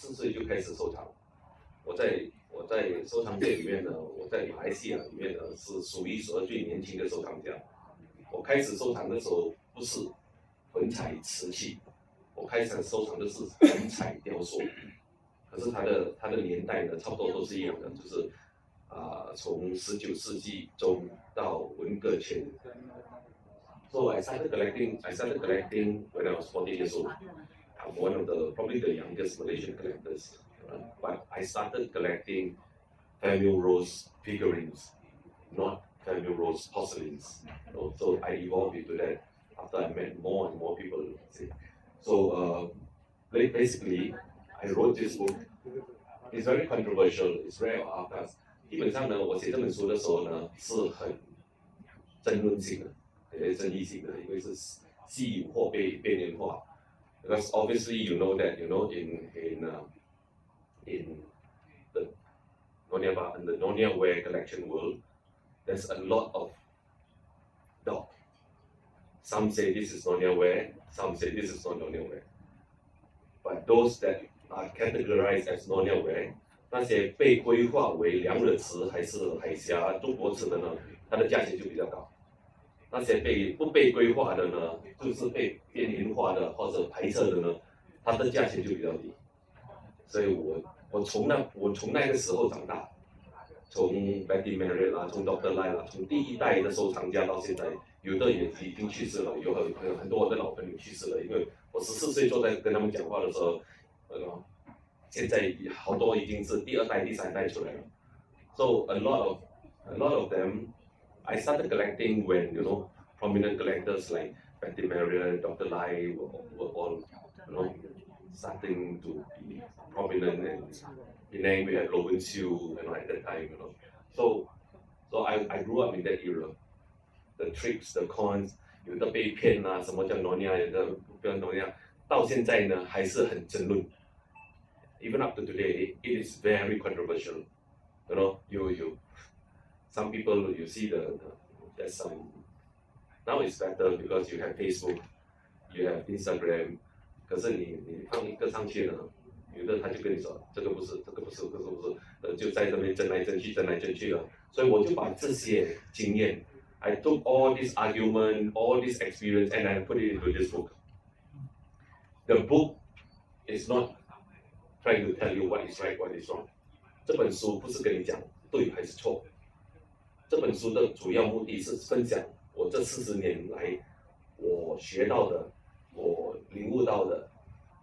14岁就开始收藏。我在收藏界里面呢，我在马来西亚里面呢是数一数二最年轻的收藏家。我开始收藏的时候不是粉彩瓷器，我开始收藏的是粉彩雕塑。可是它的年代呢，差不多都是一样的，就是从19世纪中到文革前。So I started collecting when I was 14 years old. I'm one of probably the youngest Malaysian collectors. But I started collecting Famille rose figurines, not Famille rose porcelains. So I evolved into that after I met more and more people. So basically, I wrote this book. It's very controversial. It's very Outcast. 基本上呢，我写这本书的时候呢，是很争论性的，也争议性的，因为是稀有或被边缘化。Because obviously you know that in the Nyonya ware collection world, there's a lot of doubt. Some say this is Nyonya ware, some say this is not Nyonya ware. But those that are categorized as Nyonya ware, 那些被规划为良惹瓷还是海峡中国瓷的呢，它的价钱就比较高。那些不被规划的呢，就是被边缘化的或者排斥的呢，它的价钱就比较低。所以我从那个时候长大，从 Betty Marriott 啦，从 Dr. Lai 啦，从第一代的收藏家到现在，有的也已经去世了，有很多我的老朋友去世了，因为我14岁坐在跟他们讲话的时候，现在好多已经是第2代、第3代出来了。So a lot of them, I started collecting when prominent collectors like Betty Marriott, Dr. Lai were all starting to be prominent, and Penang we had Lowen Siu at that time, So I grew up in that era. The tricks, the cons, 有的被骗啊，什么叫 Nyonya， 有的不叫 Nyonya， 到现在呢还是很争论。Even up to today, it is very controversial. Some people you see there's some. Now it's better because you have Facebook, you have Instagram. 可是你放一个上去呢，有的他就跟你说这个不是，就在这边争来争去了。所以我就把这些经验 I took all this argument, all this experience, and I put it into this book. The book is not trying to tell you what is right, what is wrong. 这本书不是跟你讲对还是错。这本书的主要目的是分享我这40年来我学到的、我领悟到的、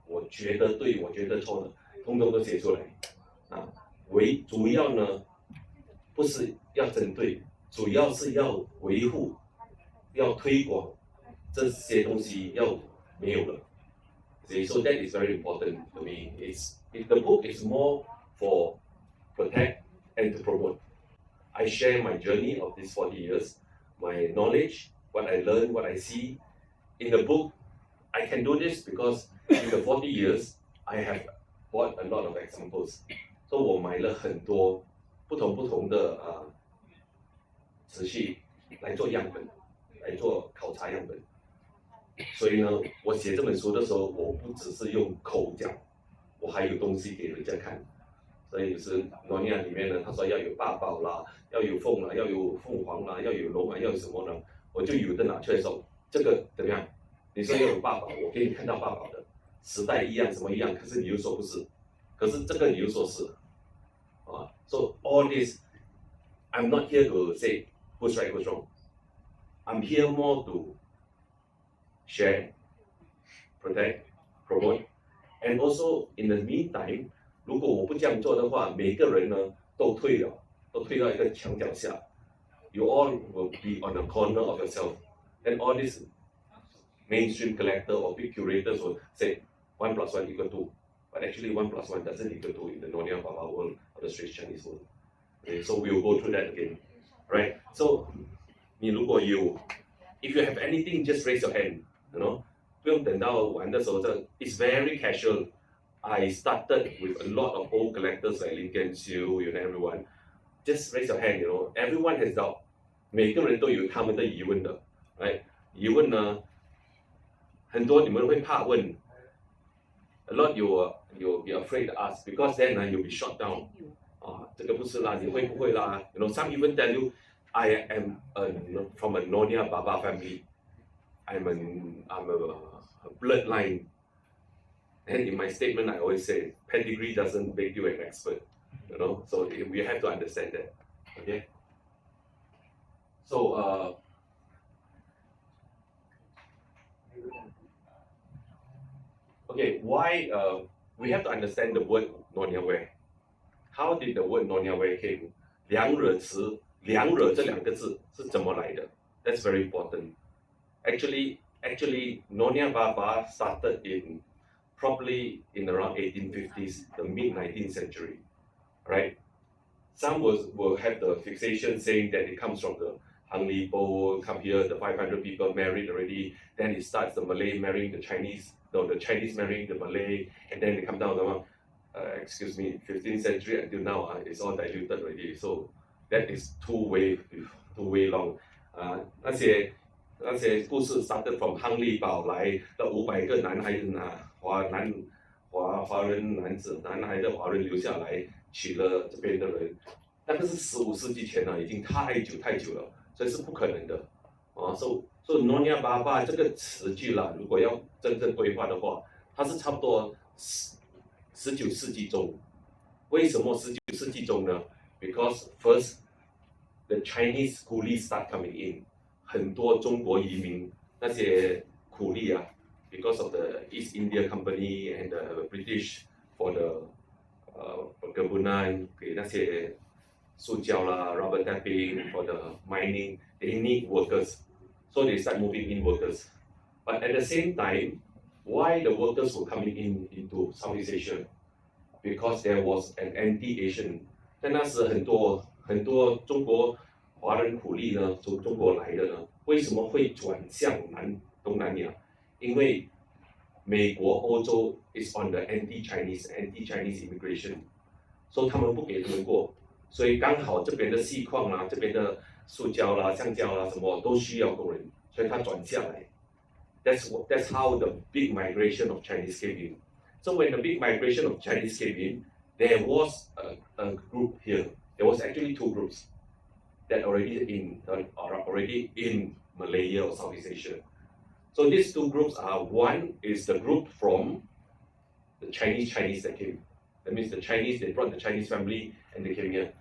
我觉得对、我觉得错的，通通都写出来。主要呢不是要针对，主要是要维护、要推广这些东西要没有了。So that is very important to me. The book is more for protect and to promote. I share my journey of these 40 years, my knowledge, what I learn, what I see. In the book, I can do this because in the 40 years, I have bought a lot of examples. So 我买了很多不同的瓷器来做样本，来做考察样本。所以呢，我写这本书的时候，我不只是用口讲，我还有东西给人家看。所以是诺尼亚里面呢，他说要有八宝啦，要有凤啦，要有凤凰啦，要有龙啊，要有什么呢？我就有的拿出来说，这个怎么样？你说要有八宝，我给你看到八宝的，时代一样，什么一样，可是你又说不是，可是这个你又说是，So all this, I'm not here to say who's right, who's wrong. I'm here more to share, protect, promote, and also in the meantime, 如果我不这样做的话，每个人呢都退到一个墙角下。You all will be on a corner of yourself, and all these mainstream collector or big curators will say 1 + 1 = 2, but actually 1 + 1 doesn't equal 2 in the Nyonya Baba world or the Straits Chinese world. Okay, so we will go through that again, right? So, 你如果有 if you have anything, just raise your hand. 不用等到玩的时候，it's very casual. I started with a lot of old collectors like Lincoln Siu, everyone. Just raise your hand, everyone has doubt. 每个人都有他们的疑问的，疑问呢，很多你们会怕问， a lot you'll be afraid to ask because then you'll be shot down. 这个不是啦，你会不会啦 ？You know, some even tell you, I am from a Nonya Baba family. I'm a bloodline. And in my statement, I always say, pedigree doesn't make you an expert. You know, so we have to understand that. Okay. So okay, why we have to understand the word Nonya ware. How did the word Nonya ware came? 两惹词，两惹这两个字是怎么来的 ？That's very important. Actually, Nonya Baba started probably in around 1850s, the mid 19th century, right? Some will have the fixation saying that it comes from the Hang Li Po, come here, the 500 people married already. Then it starts the Malay marrying the Chinese, no, the Chinese marrying the Malay, and then they come down the 15th century until now, it's all diluted already. So that is two way long. 那些故事 started from 亨利堡来的500个男孩子华人男子，男孩的华人留下来娶了这边的人，那个是15世纪前了，已经太久了，所以是不可能的。所以 Nonya Baba 这个词句啦，如果要真正规划的话，它是差不多19世纪中。为什么19世纪中呢 ？Because first the Chinese coolies start coming in， 很多中国移民那些苦力because of the East India Company and the British for the perkebunan 给那些塑胶啦 rubber tapping for the mining, they need workers, so they start moving in workers. But at the same time, why the workers were coming into Southeast Asia? Because there was an anti-Asian. 在那时很多中国华人苦力呢，从中国来的呢，为什么会转向东南亚？因为美国、欧洲 is on the anti-Chinese immigration， 所以他们不给他们过，所以刚好这边的锡矿啦、这边的塑胶啦、橡胶啦什么都需要工人，所以他转下来。That's how the big migration of Chinese came in. So when the big migration of Chinese came in, there was a group here. There was actually two groups that are already in Malaya or Southeast Asia. So these two groups are, one is the group from the Chinese that came. That means the Chinese, they brought the Chinese family and they came here.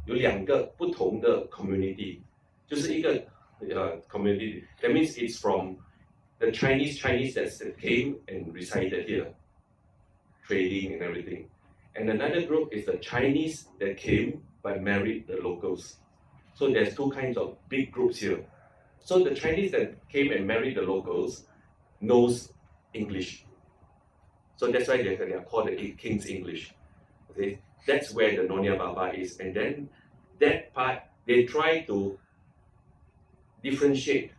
有两个不同的 community， 就是一个community. That means it's from the Chinese that came and resided here, trading and everything. And another group is the Chinese that came but married the locals. So there's two kinds of big groups here. So the Chinese that came and married the locals knows English. So that's why they are called the King's English. Okay? That's where the Nonya Baba is. And then that part, they try to differentiate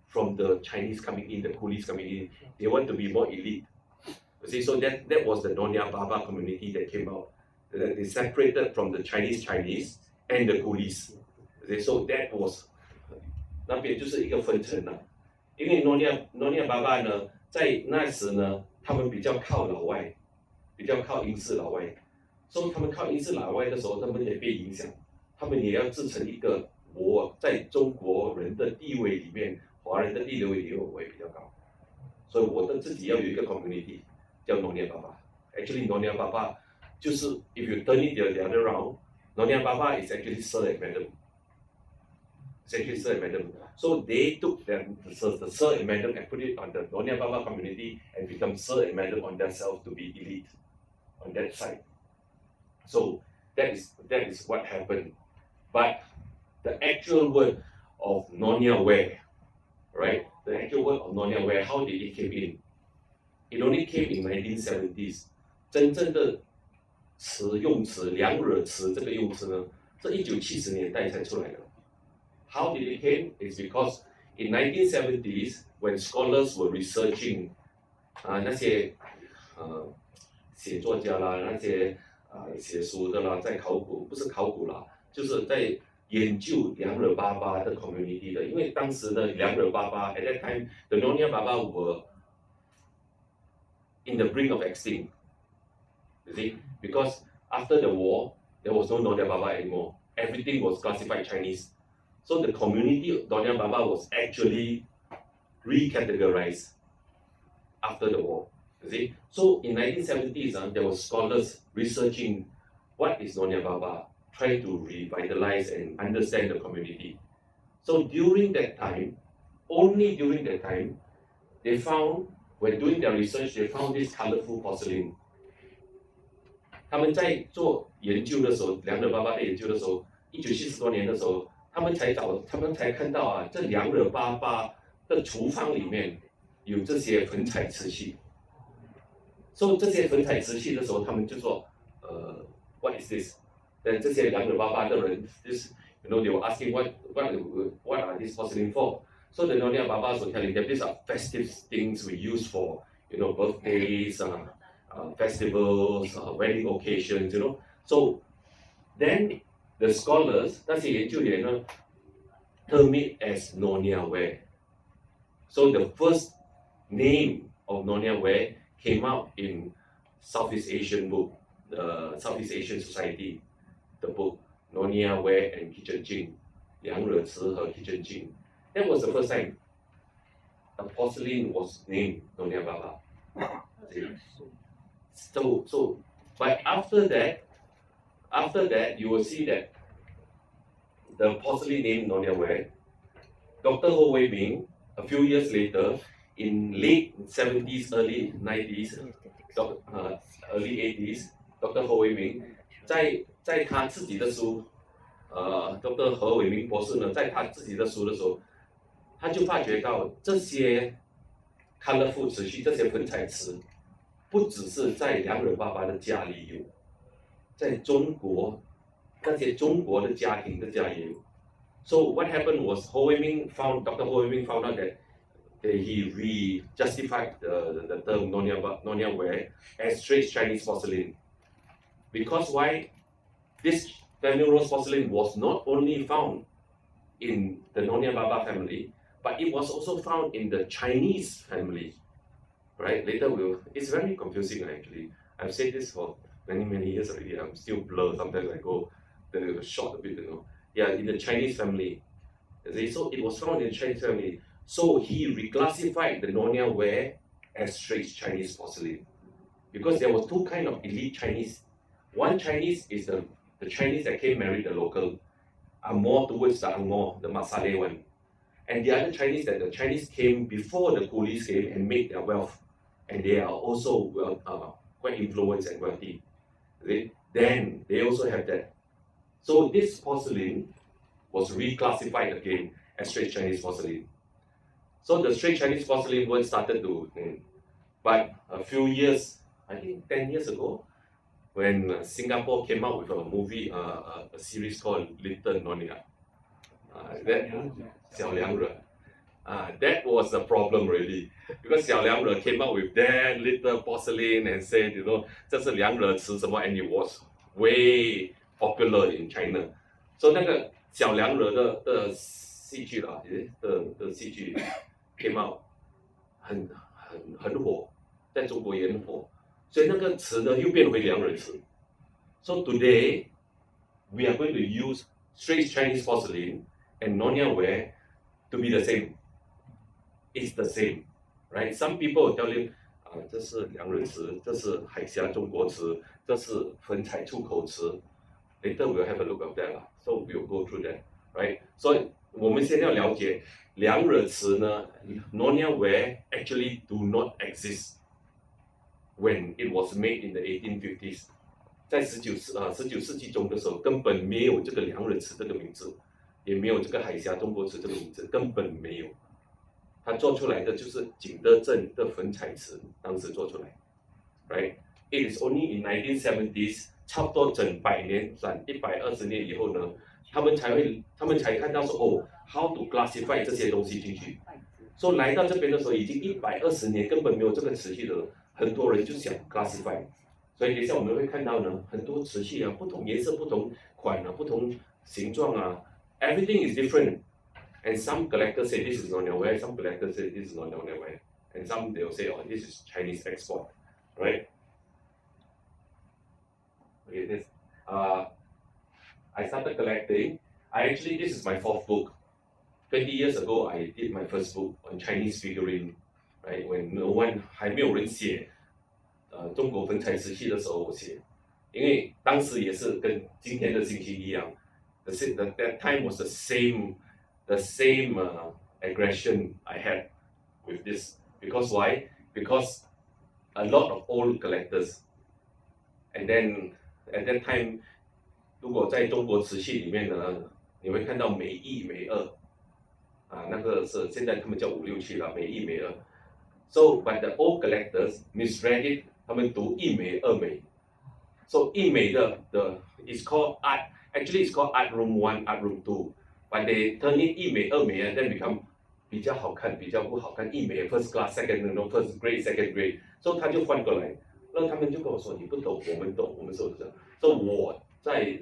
from the Chinese coming in, the coolies coming in. They want to be more elite. You see, so that was the Nonya Baba community that came out. They separated from the Chinese and the coolies. Okay? So that was 那边就是一个分层了，因为 Nonya Baba 呢，在那时呢，他们比较靠老外，比较靠英式老外，所以他们靠英式老外的时候，他们也被影响，他们也要制成一个我在中国人的地位里面，华人的地位里面我也比较高，所以我的自己要有一个 community 叫 Nonya Baba。Actually Nonya Baba 就是 if you turn it the other round, Nonya Baba is actually Sir and Madam. It's actually Sir and Madam. So they took the Sir and Madam and put it on the Nonya Baba community and become Sir and Madam on themselves to be elite on that side. So that is what happened. But the actual word of Nonya ware, right? The actual word of Nonya ware, how did it came in? It only came in 1970s. 真正的用词两惹词这个用词呢，是1970年代才出来的。How did it came? It's because in 1970s, when scholars were researching 那些写作家啦，那些写书的啦，在考古不是考古啦，就是在研究两惹巴巴的 community 的，因为当时的两惹巴巴 at that time the Nonya Baba were in the brink of extinct. You see, because after the war, there was no Nyonya Baba anymore. Everything was classified Chinese. So the community of Nyonya Baba was actually recategorized after the war. You see, so in 1970s, there were scholars researching what is Nyonya Baba, trying to revitalize and understand the community. So during that time, only during that time, they found, when doing their research, they found this colorful porcelain. 他们在做研究的时候，梁惹爸爸的研究的时候，1970多年的时候，他们才看到啊，这梁惹爸爸的厨房里面有这些粉彩瓷器。所以这些粉彩瓷器的时候，他们就说，what is this？ 但这些梁惹爸爸的人，就是 they were asking what are these porcelain for? So the Nyonya Babas were telling them these are festive things we use for, birthdays, festivals, wedding occasions, So then the scholars, 那些研究员呢 term it as Nyonya ware. So the first name of Nyonya ware came out in Southeast Asian book, the Southeast Asian Society, the book Nyonya ware and Kitchen Jing, 梁惹瓷和 Kitchen Jing. That was the first time a porcelain was named Nyonya Baba. So, but after that, you will see that the porcelain named Nyonya ware, Dr. Ho Wei Ming, a few years later, in late 70s, early 90s, early 80s, Dr. Ho Wei Ming, 在他自己的书，Dr. 何伟明博士呢，在他自己的书的时候，他就发觉到这些 colorful 瓷器，这些粉彩瓷，不只是在梁惹爸爸的家里有，在中国那些中国的家庭的家也有。So what happened was Dr. Ho Wei Ming found out that he re-justified the term Nyonya ware as Straits Chinese porcelain. Because why? This Famille rose porcelain was not only found in the Nyonya Baba family, but it was also found in the Chinese family. Right? Later it's very confusing actually. I've said this for many years already. I'm still blurred. Sometimes I go short a bit, Yeah, in the Chinese family. So it was found in the Chinese family. So he reclassified the Nyonya ware as Straits Chinese porcelain. Because there was two kind of elite Chinese. One Chinese is the Chinese that came married the local, are more towards the Angmo, the Masale one. And the other Chinese that the Chinese came before the coolies came and made their wealth. And they are also quite influenced and wealthy. Then they also have that. So this porcelain was reclassified again as Straits Chinese porcelain. So the Straits Chinese porcelain word started to, but a few years, I think 10 years ago, when Singapore came out with a movie, a series called Little Nyonya, that 小梁惹, that was the problem really, because 小梁惹 came out with that little porcelain and said, 这是梁惹瓷什么, and it was way popular in China. So 那个小梁惹的戏剧啦，的戏剧 came out 很火，在中国也很火。所以那个词呢又变回梁惹瓷。So today we are going to use Straits Chinese porcelain and Nyonya ware to be the same. It's the same, right? Some people will tell you, 这是梁惹瓷，这是海峡中国瓷，这是粉彩出口瓷。Later we'll have a look at that, so we'll go through that, right? So 我们先要了解梁惹瓷呢 ，Nyonya ware actually do not exist when it was made in the 1850s. 在19世纪中的时候，根本没有这个梁惹瓷这个名字，也没有这个海峡中国瓷这个名字，根本没有。它做出来的就是景德镇的粉彩瓷，当时做出来 ，right? It is only in 1970s， 差不多整100年，120年以后呢，他们才看到说how to classify 这些东西进去。所以来到这边的时候，已经120年根本没有这个瓷器的，很多人就想 classify。所以等一下我们会看到呢，很多瓷器啊，不同颜色、不同款啊、不同形状啊 ，everything is different. And some collectors say this is Nyonya ware, some collectors say this is not Nyonya ware, and some they will say, this is Chinese export. right? Okay, this. I started collecting. This is my fourth book. 20 years ago, I did my first book on Chinese figurine, right? When no one 还没有人写中国粉彩瓷器的时候，我写，因为当时也是跟今天的信息一样 ，that time was the same aggression I had with this. Because why? Because a lot of old collectors, and then at that time, 如果在中国瓷器里面呢，你会看到美一美二。那个是现在他们叫567了，美一美二。So, but the old collectors misread it， 他们读一美二美。So 一美的 it's called art. Actually, it's called art room 1, art room 2. But they turn it 一美二美 and then become 比较好看，比较不好看。一美 first class, second, first grade, second grade. So 他就换过来，然后他们就跟我说你不懂，我们懂，我们说的。So 我在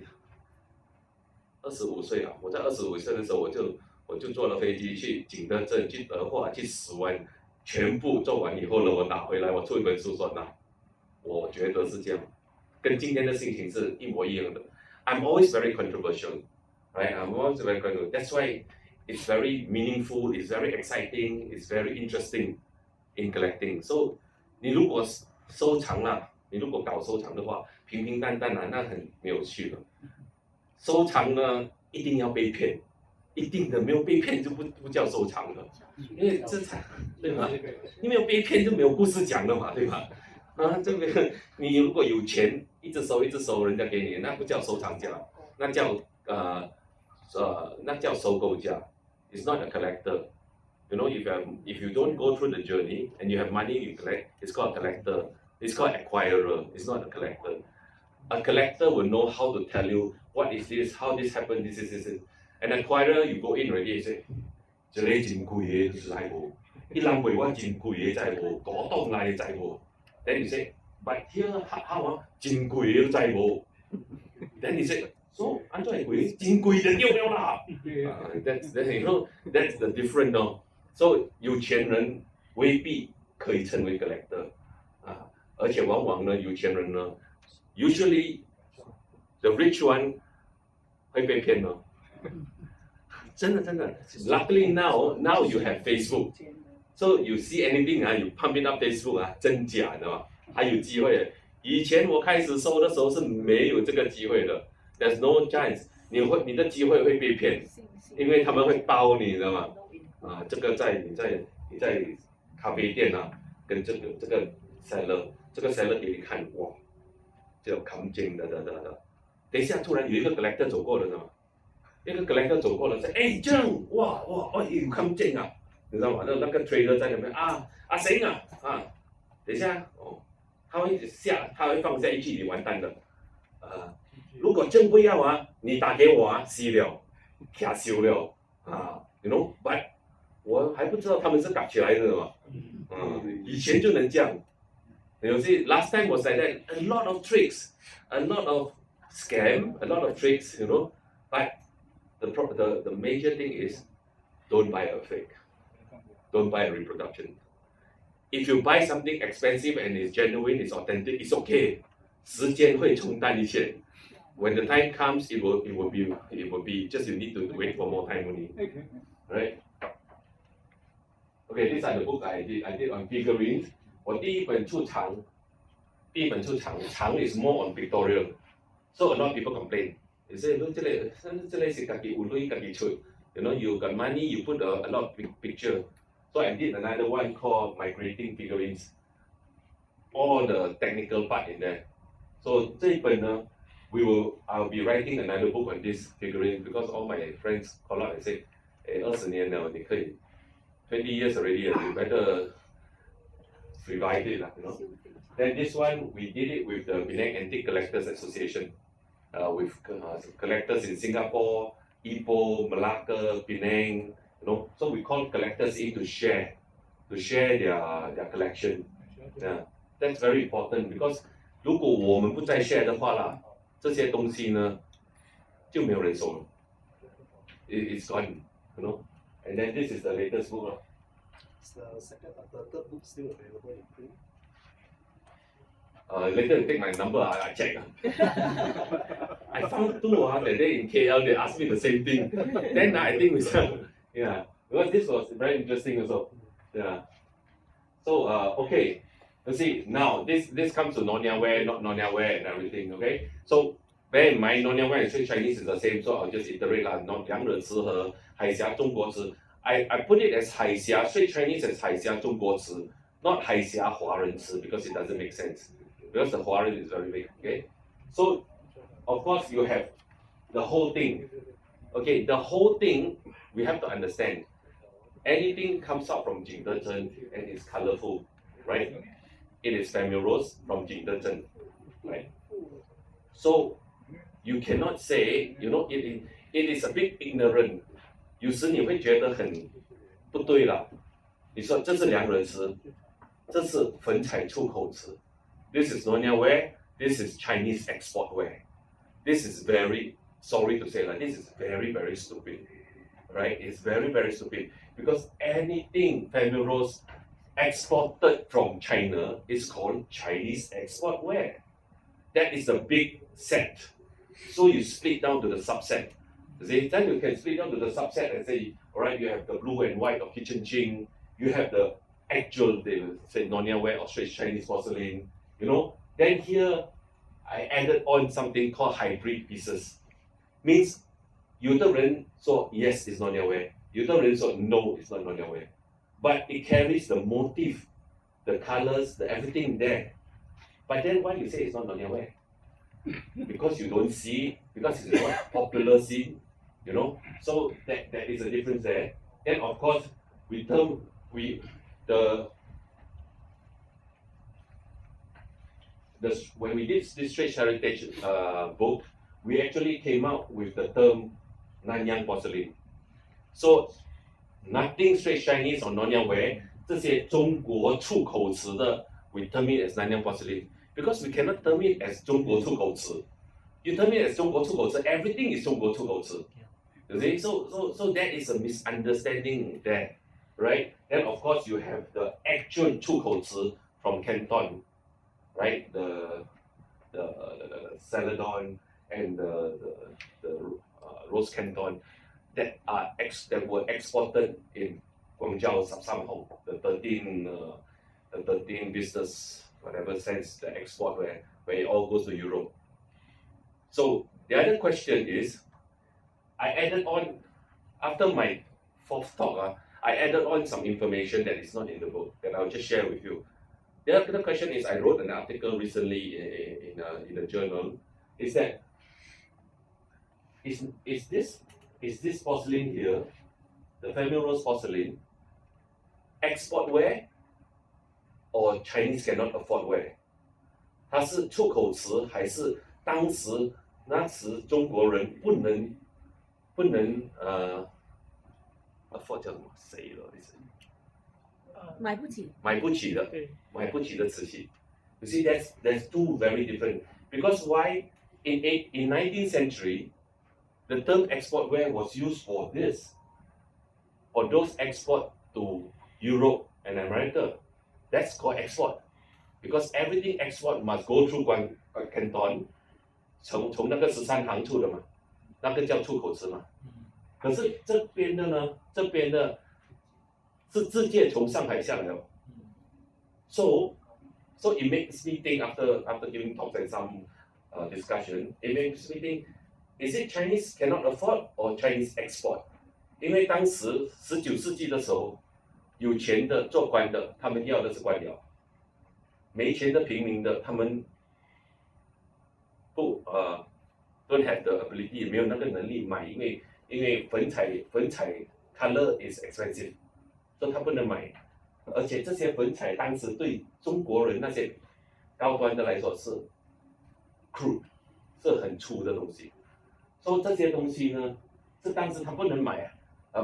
25岁啊，我在25岁的时候我就坐了飞机去景德镇、去德化、去石湾，全部做完以后呢，我拿回来，我出一本书说那，我觉得是这样，跟今天的心情是一模一样的。I'm always very controversial, right? I'm always very controversial. That's why it's very meaningful, it's very exciting, it's very interesting in collecting. So 你如果收藏啦，你如果搞收藏的话，平平淡淡啊，那很没有趣的。收藏呢，一定要被骗。一定的，没有被骗就不叫收藏了，因为这才对吧？你没有被骗就没有故事讲了嘛，对吧？这个你如果有钱，一直收，人家给你，那不叫收藏家，那叫那叫收购家。It's not a collector. You know, if you don't go through the journey and you have money you collect, it's called a collector. It's called acquirer. It's not a collector. A collector will know how to tell you what is this, how this happened, this. An acquirer, you go in already, you say, 这个真贵嘅，就是来无，一人卖我真贵嘅在无，嗰檔嚟在無。Then you say, but here how 啊，真貴嘅在無。Then you say, so 安怎會貴？真貴就丟了啦。That's you know that's the different 咯。So 有錢人未必可以成為 collector 而且往往呢，有錢人呢 ，usually the rich one 會被騙咯。真的 ，Luckily now you have Facebook, so you see anything you pump it up Facebook 真假的嘛，还有机会的。以前我开始收的时候是没有这个机会的 ，There's no chance， 你的机会会被骗，因为他们会包你的嘛。这个你在咖啡店跟这个 seller， 这个 seller 给你看，哇，这种扛劲的。等一下，突然有一个 collector 走过了的嘛。一个 collector 走过来说：“哎，这样哇，有看见啊，你知道吗？那个 trader 在那边阿行等一下他会放下一句，你完蛋了。如果真不要你打给我死了，卡修了you know， but 我还不知道他们是搞起来的嘛，以前就能这样。You see, last time was like that, a lot of tricks, a lot of scam, a lot of tricks, you know, but the major thing is don't buy a fake, don't buy a reproduction. If you buy something expensive and it's genuine, it's authentic, it's okay. 时间会冲淡一切。When the time comes, it will be just you need to wait for more time only, right? Okay, these are the book I did on figurines. 我第一本出长 is more on pictorial, so a lot of people complain. You say, look, 这类是自己有錢自己出 You know, you got money, you put a lot of picture. So I did another one called Migrating Figurines. All the technical part in there. So 这一本呢 I'll be writing another book on this figurine because all my friends call out and say, 20年了，你可以 20 years already, you better revive it, you know. Then this one, we did it with the Penang Antique Collectors Association, with collectors in Singapore, Ipoh, Malacca, Penang, you know. So we call collectors in to share their collection. Yeah, that's very important because 如果我们不再 share 的话啦，这些东西呢就没有人收了。It's gone, you know. And then this is the latest book. Is the third book still available in print? later you take my number, I check. I found two that day in KL, they asked me the same thing. Then I think we said, yeah, because this was very interesting also. Yeah. So, okay, let's see, now this comes to Nyonya ware, not Nyonya ware and everything, okay? So, bear in mind, Nyonya ware and straight Chinese is the same, so I'll just iterate lah. 两者瓷和海峡中国瓷. I put it as 海峡 straight Chinese as 海峡中国瓷, not 海峡华人瓷, because it doesn't make sense. Because the 华人 is very big, okay? So, of course, you have the whole thing. Okay, the whole thing, we have to understand. Anything comes out from Jingdezhen and is colorful, right? It is Famille Rose from Jingdezhen, right? So, you cannot say, it is a bit ignorant. 有时你会觉得很不对了。你说这是良人瓷，这是粉彩出口瓷。This is Nyonya ware. This is Chinese export ware. This is very sorry to say that this is very very stupid, right? It's very very stupid because anything Famille Rose exported from China is called Chinese export ware. That is a big set. So you split down to the subset. See, then you can split down to the subset and say, all right, you have the blue and white of kitchen ching, you have the actual, they will say Nyonya ware or straight Chinese porcelain, Then here, I added on something called hybrid pieces. Means, 有的人说 yes, it's Nyonya ware. 有的人说 no, it's not Nyonya ware. But it carries the motif, the colors, the everything there. But then why you say it's not Nyonya ware? Because you don't see, because it's not popular scene, So that is a difference there. Then of course, when we did this Straits Heritage book, we actually came out with the term Nanyang porcelain. So nothing Straits Chinese or Nyonya ware, 这些中国出口瓷的 we term it as Nanyang porcelain. Because we cannot term it as 中国出口瓷. You term it as 中国出口瓷, everything is 中国出口瓷. You see, so that is a misunderstanding there, right? Then of course you have the actual 出口瓷 from Canton, right? The Celadon and the Rose Canton that were exported in Guangzhou Samhong, the 13 business, whatever sense, the export where it all goes to Europe. So the other question is, I added on, after my fourth talk, I added on some information that is not in the book that I'll just share with you. The other question is, I wrote an article recently in a journal, is that, is this porcelain here, the Famille Rose porcelain, export ware or Chinese cannot afford ware? 它是出口瓷还是当时那时中国人不能afford 叫什么谁了？买不起的瓷器。You see, there's two very different. Because why in 19th century, the term export ware was used for this, for those export to Europe and America. That's called export. Because everything export must go through Canton, 从那个13行出的嘛，那个叫出口瓷嘛。可是这边的呢，是直接从上海下来的。So it makes me think after giving talks and some discussion, it makes me think, is it Chinese cannot afford or Chinese export? 因为当时19世纪的时候，有钱的做官的，他们要的是官僚；没钱的平民的，他们不don't have the ability， 没有那个能力买，因为粉彩 color is expensive， 所以他不能买。而且这些粉彩当时对中国人那些高端的来说是 crude， 是很粗的东西。所以这些东西呢，是当时他不能买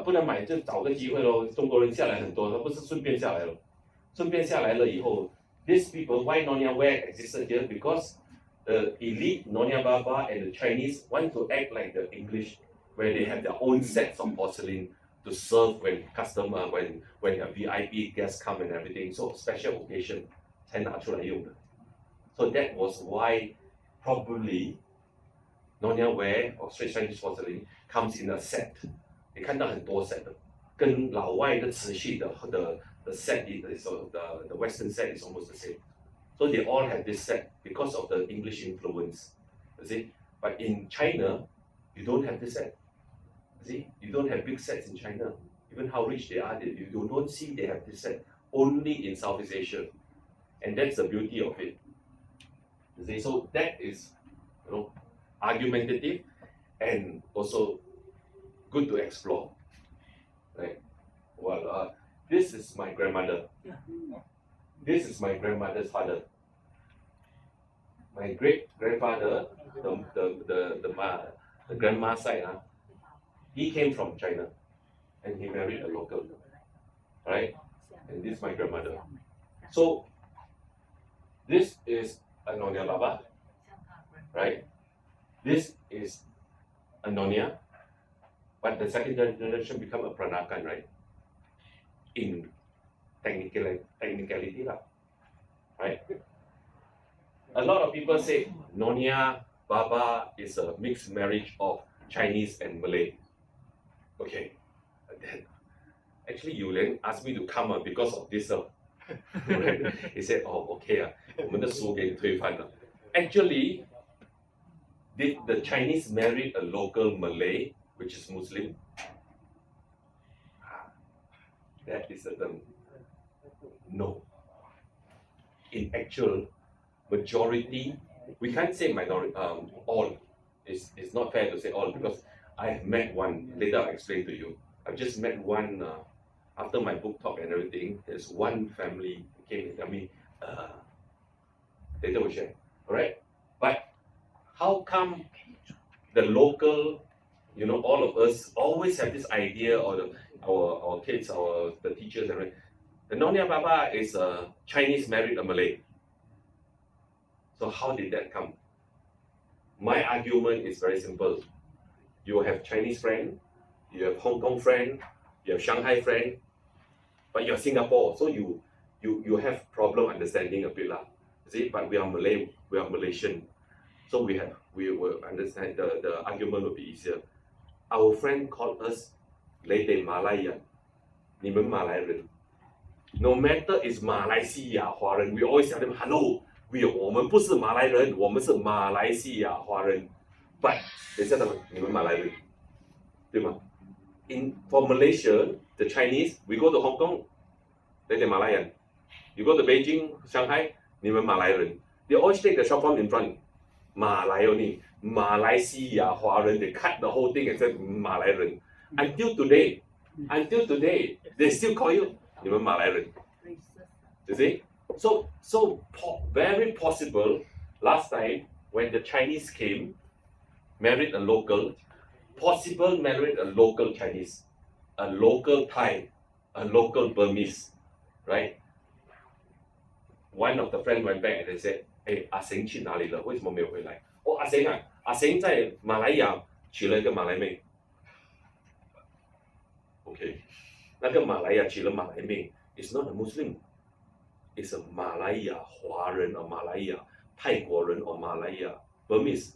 不能买就找个机会咯。中国人下来很多，他不是顺便下来了。顺便下来了以后 ，these people why Nyonya ware existed here because the elite Nyonya Baba and the Chinese want to act like the English, where they have their own sets of porcelain to serve when customer when your VIP guests come and everything. So special occasion 才拿出来用的。So that was why probably Nyonya ware or Straits Chinese porcelain comes in a set. 你看到很多 set 的，跟老外的瓷器的 the set is the Western set is almost the same. So they all have this set because of the English influence. You see, but in China, you don't have this set. You see, you don't have big sets in China. Even how rich they are, you don't see they have this set. Only in Southeast Asia, and that's the beauty of it. You see, so that is, argumentative, and also good to explore. Right? Well, this is my grandmother. This is my grandmother's father. My great grandfather, the grandma side, he came from China, and he married a local, right? And this is my grandmother. So this is a Nyonya Baba, right? This is a Nyonya, but the second generation become a Peranakan, right? In technicality, right? A lot of people say Nyonya Baba is a mixed marriage of Chinese and Malay. Okay, then actually Yulian asked me to come because of this. Right? He said, "Oh, okay, 我们的书给你推翻了." Actually, did the Chinese marry a local Malay, which is Muslim? That is the term. No. In actual majority, we can't say minority. All. It's not fair to say all because I've met one. Later I'll explain to you. I've just met one. After my book talk and everything, there's one family came and tell me. Later we'll share. All right. But how come the local, all of us always have this idea, or our kids, the teachers, and the Nyonya Baba is a Chinese married a Malay. So how did that come? My argument is very simple. You have Chinese friend, you have Hong Kong friend, you have Shanghai friend, but you're Singapore, so you have problem understanding a bit lah. See, but we are Malay, we are Malaysian, so we will understand the argument will be easier. Our friend called us Lady Malayan, 你们马来人. No matter is 马来西亚华人, we always tell them hello. 我们不是马来人，我们是马来西亚华人。But 等一下他们你们马来人，对吗？ For Malaysia, the Chinese, we go to Hong Kong, they're Malayan. You go to Beijing, Shanghai, 你们马来人. They always take the short form in front. 马来only, 马来西亚华人. They cut the whole thing and said 马来人. Until today, they still call you 你们马来人. You see? So very possible. Last time when the Chinese came, married a local. Possible married a local Chinese, a local Thai, a local Burmese, right? One of the friends went back and they said, "Hey, 阿成去哪里了？为什么没有回来？"哦，阿成啊，阿成在马来亚娶了一个马来妹。OK， 那个马来亚娶了马来妹 is not a Muslim, it's a 马来亚华人 or 马来亚泰国人 or 马来亚 Burmese.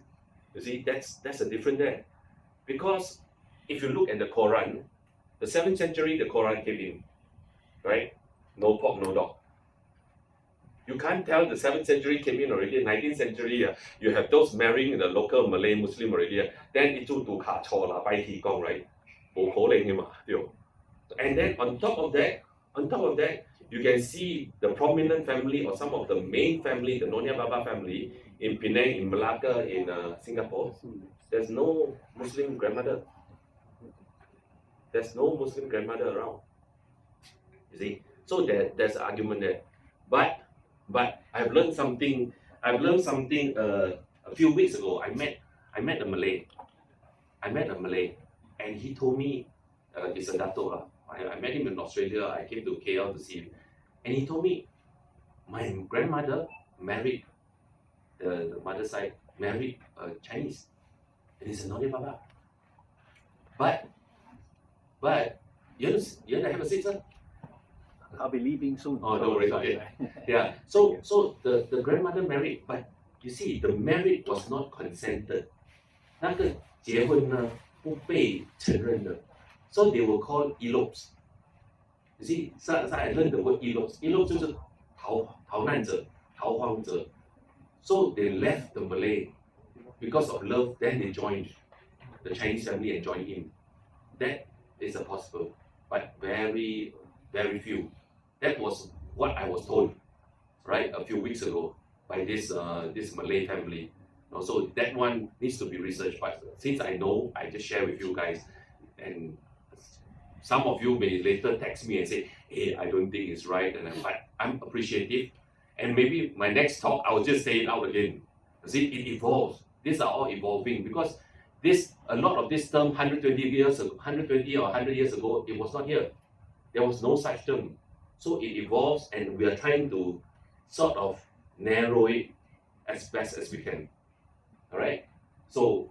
You see, that's a different there. Because if you look at the Quran, the 7th century, the Quran came in, right? No pork, no dog. You can't tell the 7th century came in already. 19th century, you have those marrying the local Malay Muslim already. Then itu tu ka cho la bai ti gong, right? And then on top of that, you can see the prominent family or some of the main family, the Nyonya Baba family in Penang, in Malacca, in Singapore. There's no Muslim grandmother. There's no Muslim grandmother around. You see, so there's an argument there. But I've learned something. A few weeks ago. I met a Malay. And he told me, he's a dato. I met him in Australia. I came to KL to see him, and he told me, my grandmother married the mother side married a Chinese. And he's a Nyonya Baba. But you have a sister? I'll be leaving soon. Oh, don't worry about it. Yeah. So the grandmother married, but you see, the marriage was not consented. 那个结婚呢不被承认的 ，so they were called elopes. You see, so I learned the word elopes. Elopes 就是逃难者、逃荒者。So they left the Malay because of love. Then they joined the Chinese family and joined in. That is a possible, but very few. That was what I was told, right, a few weeks ago by this Malay family. So that one needs to be researched. But since I know, I just share with you guys, and some of you may later text me and say, "Hey, I don't think it's right," but I'm appreciative. And maybe my next talk, I will just say it out again. See, it evolves. These are all evolving because a lot of this term 120 or 100 years ago, it was not here. There was no such term. So it evolves, and we are trying to sort of narrow it as best as we can. All right. So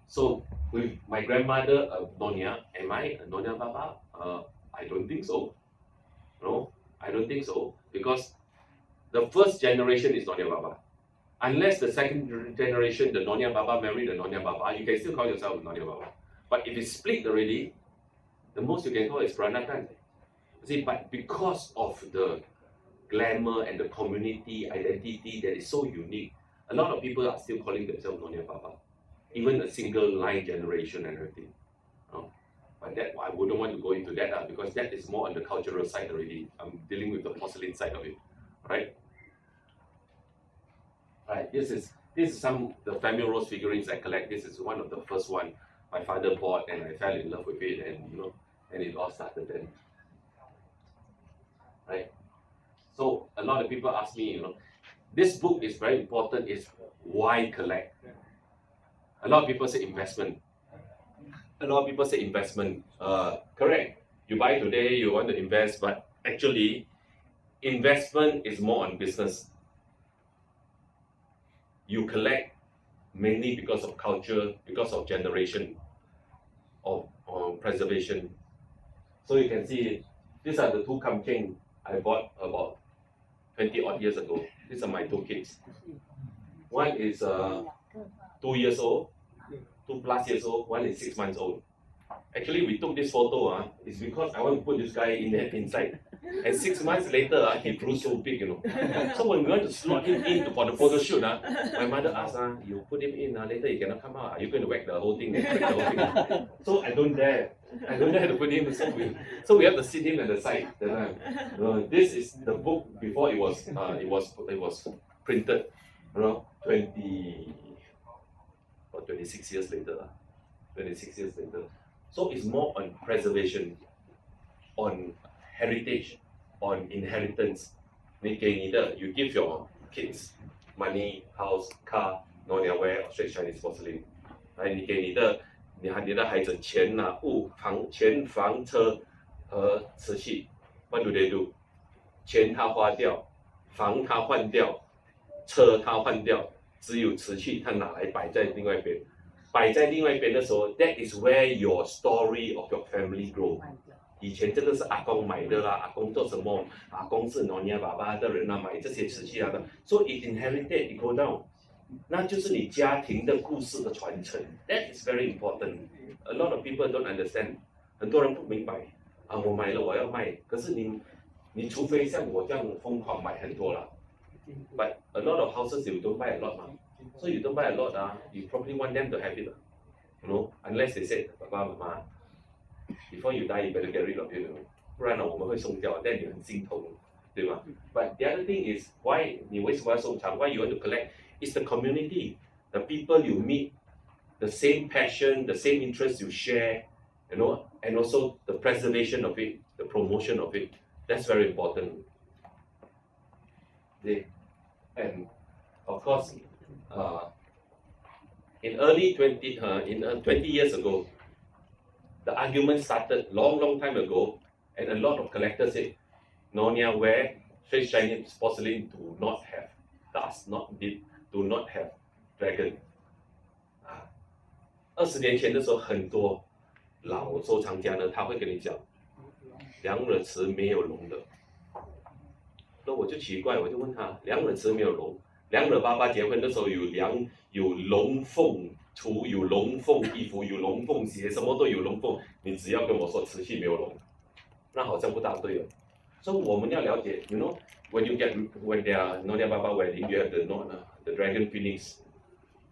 so with my grandmother Nonya, am I a Nonya Baba? I don't think so. No, I don't think so, because the first generation is Nonya Baba. Unless the second generation, the Nonya Baba married the Nonya Baba, you can still call yourself Nonya Baba. But if it's split already, the most you can call is Peranakan. See, but because of the glamour and the community identity that is so unique, a lot of people are still calling themselves Nonya Baba, even a single line generation and everything. But that I wouldn't want to go into that because that is more on the cultural side already. I'm dealing with the porcelain side of it, right? Right. This is some the Famille rose figurines I collect. This is one of the first one my father bought, and I fell in love with it, and and it all started then. Right. So a lot of people ask me, this book is very important. Is why collect? A lot of people say investment. A lot of people say investment. Correct. You buy today, you want to invest, but actually, investment is more on business. You collect mainly because of culture, because of generation, of preservation. So you can see, these are the two kamkeng I bought about 20 odd years ago. These are my two kids. One is 2 years old, 2+ years old, one is 6 months old. Actually, we took this photo is because I want to put this guy inside. And 6 months later, he grew so big, So when we want to slot him in for the photo shoot, my mother asked, you put him in, later he cannot come out. Are you going to whack the whole thing? So I don't dare. I don't dare to put him. So we have to sit him at the side. This is the book before it was printed, 26 years later. 26 years later. So it's more on preservation, on heritage, on inheritance. You give your kids money, house, car, Nonya ware, or straight Chinese porcelain. 你给你的孩子钱钱房车和瓷器 ，What do they do？ 钱他花掉，房他换掉，车他换掉，只有瓷器他拿来摆在另外一边。摆在另外一边的时候 ，that is where your story of your family grow。以前这个是阿公买的啦，阿公做什么？阿公是Nonya Baba的人买这些瓷器的，so it inherited, it go down。那就是你家庭的故事的传承 ，that is very important. A lot of people don't understand， 很多人不明白我买了我要卖，可是你除非像我这样疯狂买很多啦 ，but a lot of houses you don't buy a lot 嘛。So you don't buy a lot, you probably want them to have it, unless they said, Papa, Mama, before you die, you better get rid of it, 不然我们会送掉，但你很心痛，对吗？ But the other thing is why 你为什么要收藏 ？Why you want to collect? It's the community, the people you meet, the same passion, the same interests you share, and also the preservation of it, the promotion of it. That's very important. And of course. In 20 years ago, the argument started long time ago, and a lot of collectors said, Nonya ware, straight Chinese porcelain do not have dragon. 20年前的时候，很多老收藏家呢，他会跟你讲，两耳瓷没有龙的。那我就奇怪，我就问他，两耳瓷没有龙，两耳爸爸结婚的时候有龙凤图，有龙凤衣服，有龙凤鞋，什么都有龙凤，你只要跟我说瓷器没有龙，那好像不大对了。所以我们要了解 ，you know, when they are Nyonya Baba wedding, you have the dragon phoenix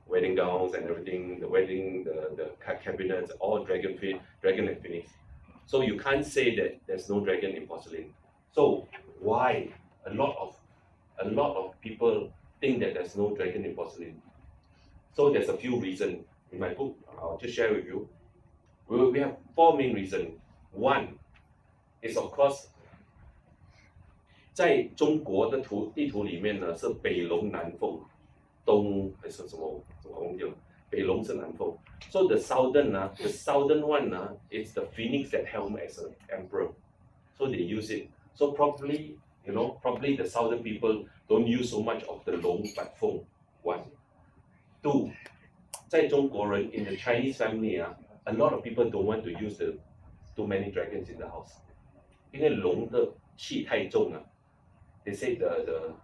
wedding gowns and everything, the wedding, the cabinets, all dragon and phoenix. So you can't say that there's no dragon in porcelain. So why a lot of people think that there's no dragon in porcelain? So there's a few reasons. In my book, I'll just share with you. We have 4 main reasons. One is of course, 在中国的地图里面呢，是北龙南凤，东还是什么我忘记了，北龙是南凤。So the southern one is the phoenix that helmed as an emperor. So they use it. So probably the southern people don't use so much of the long but feng. 1, 2, 在中国人 in the Chinese family a lot of people don't want to use too many dragons in the house. 因为龙的气太重了。They say the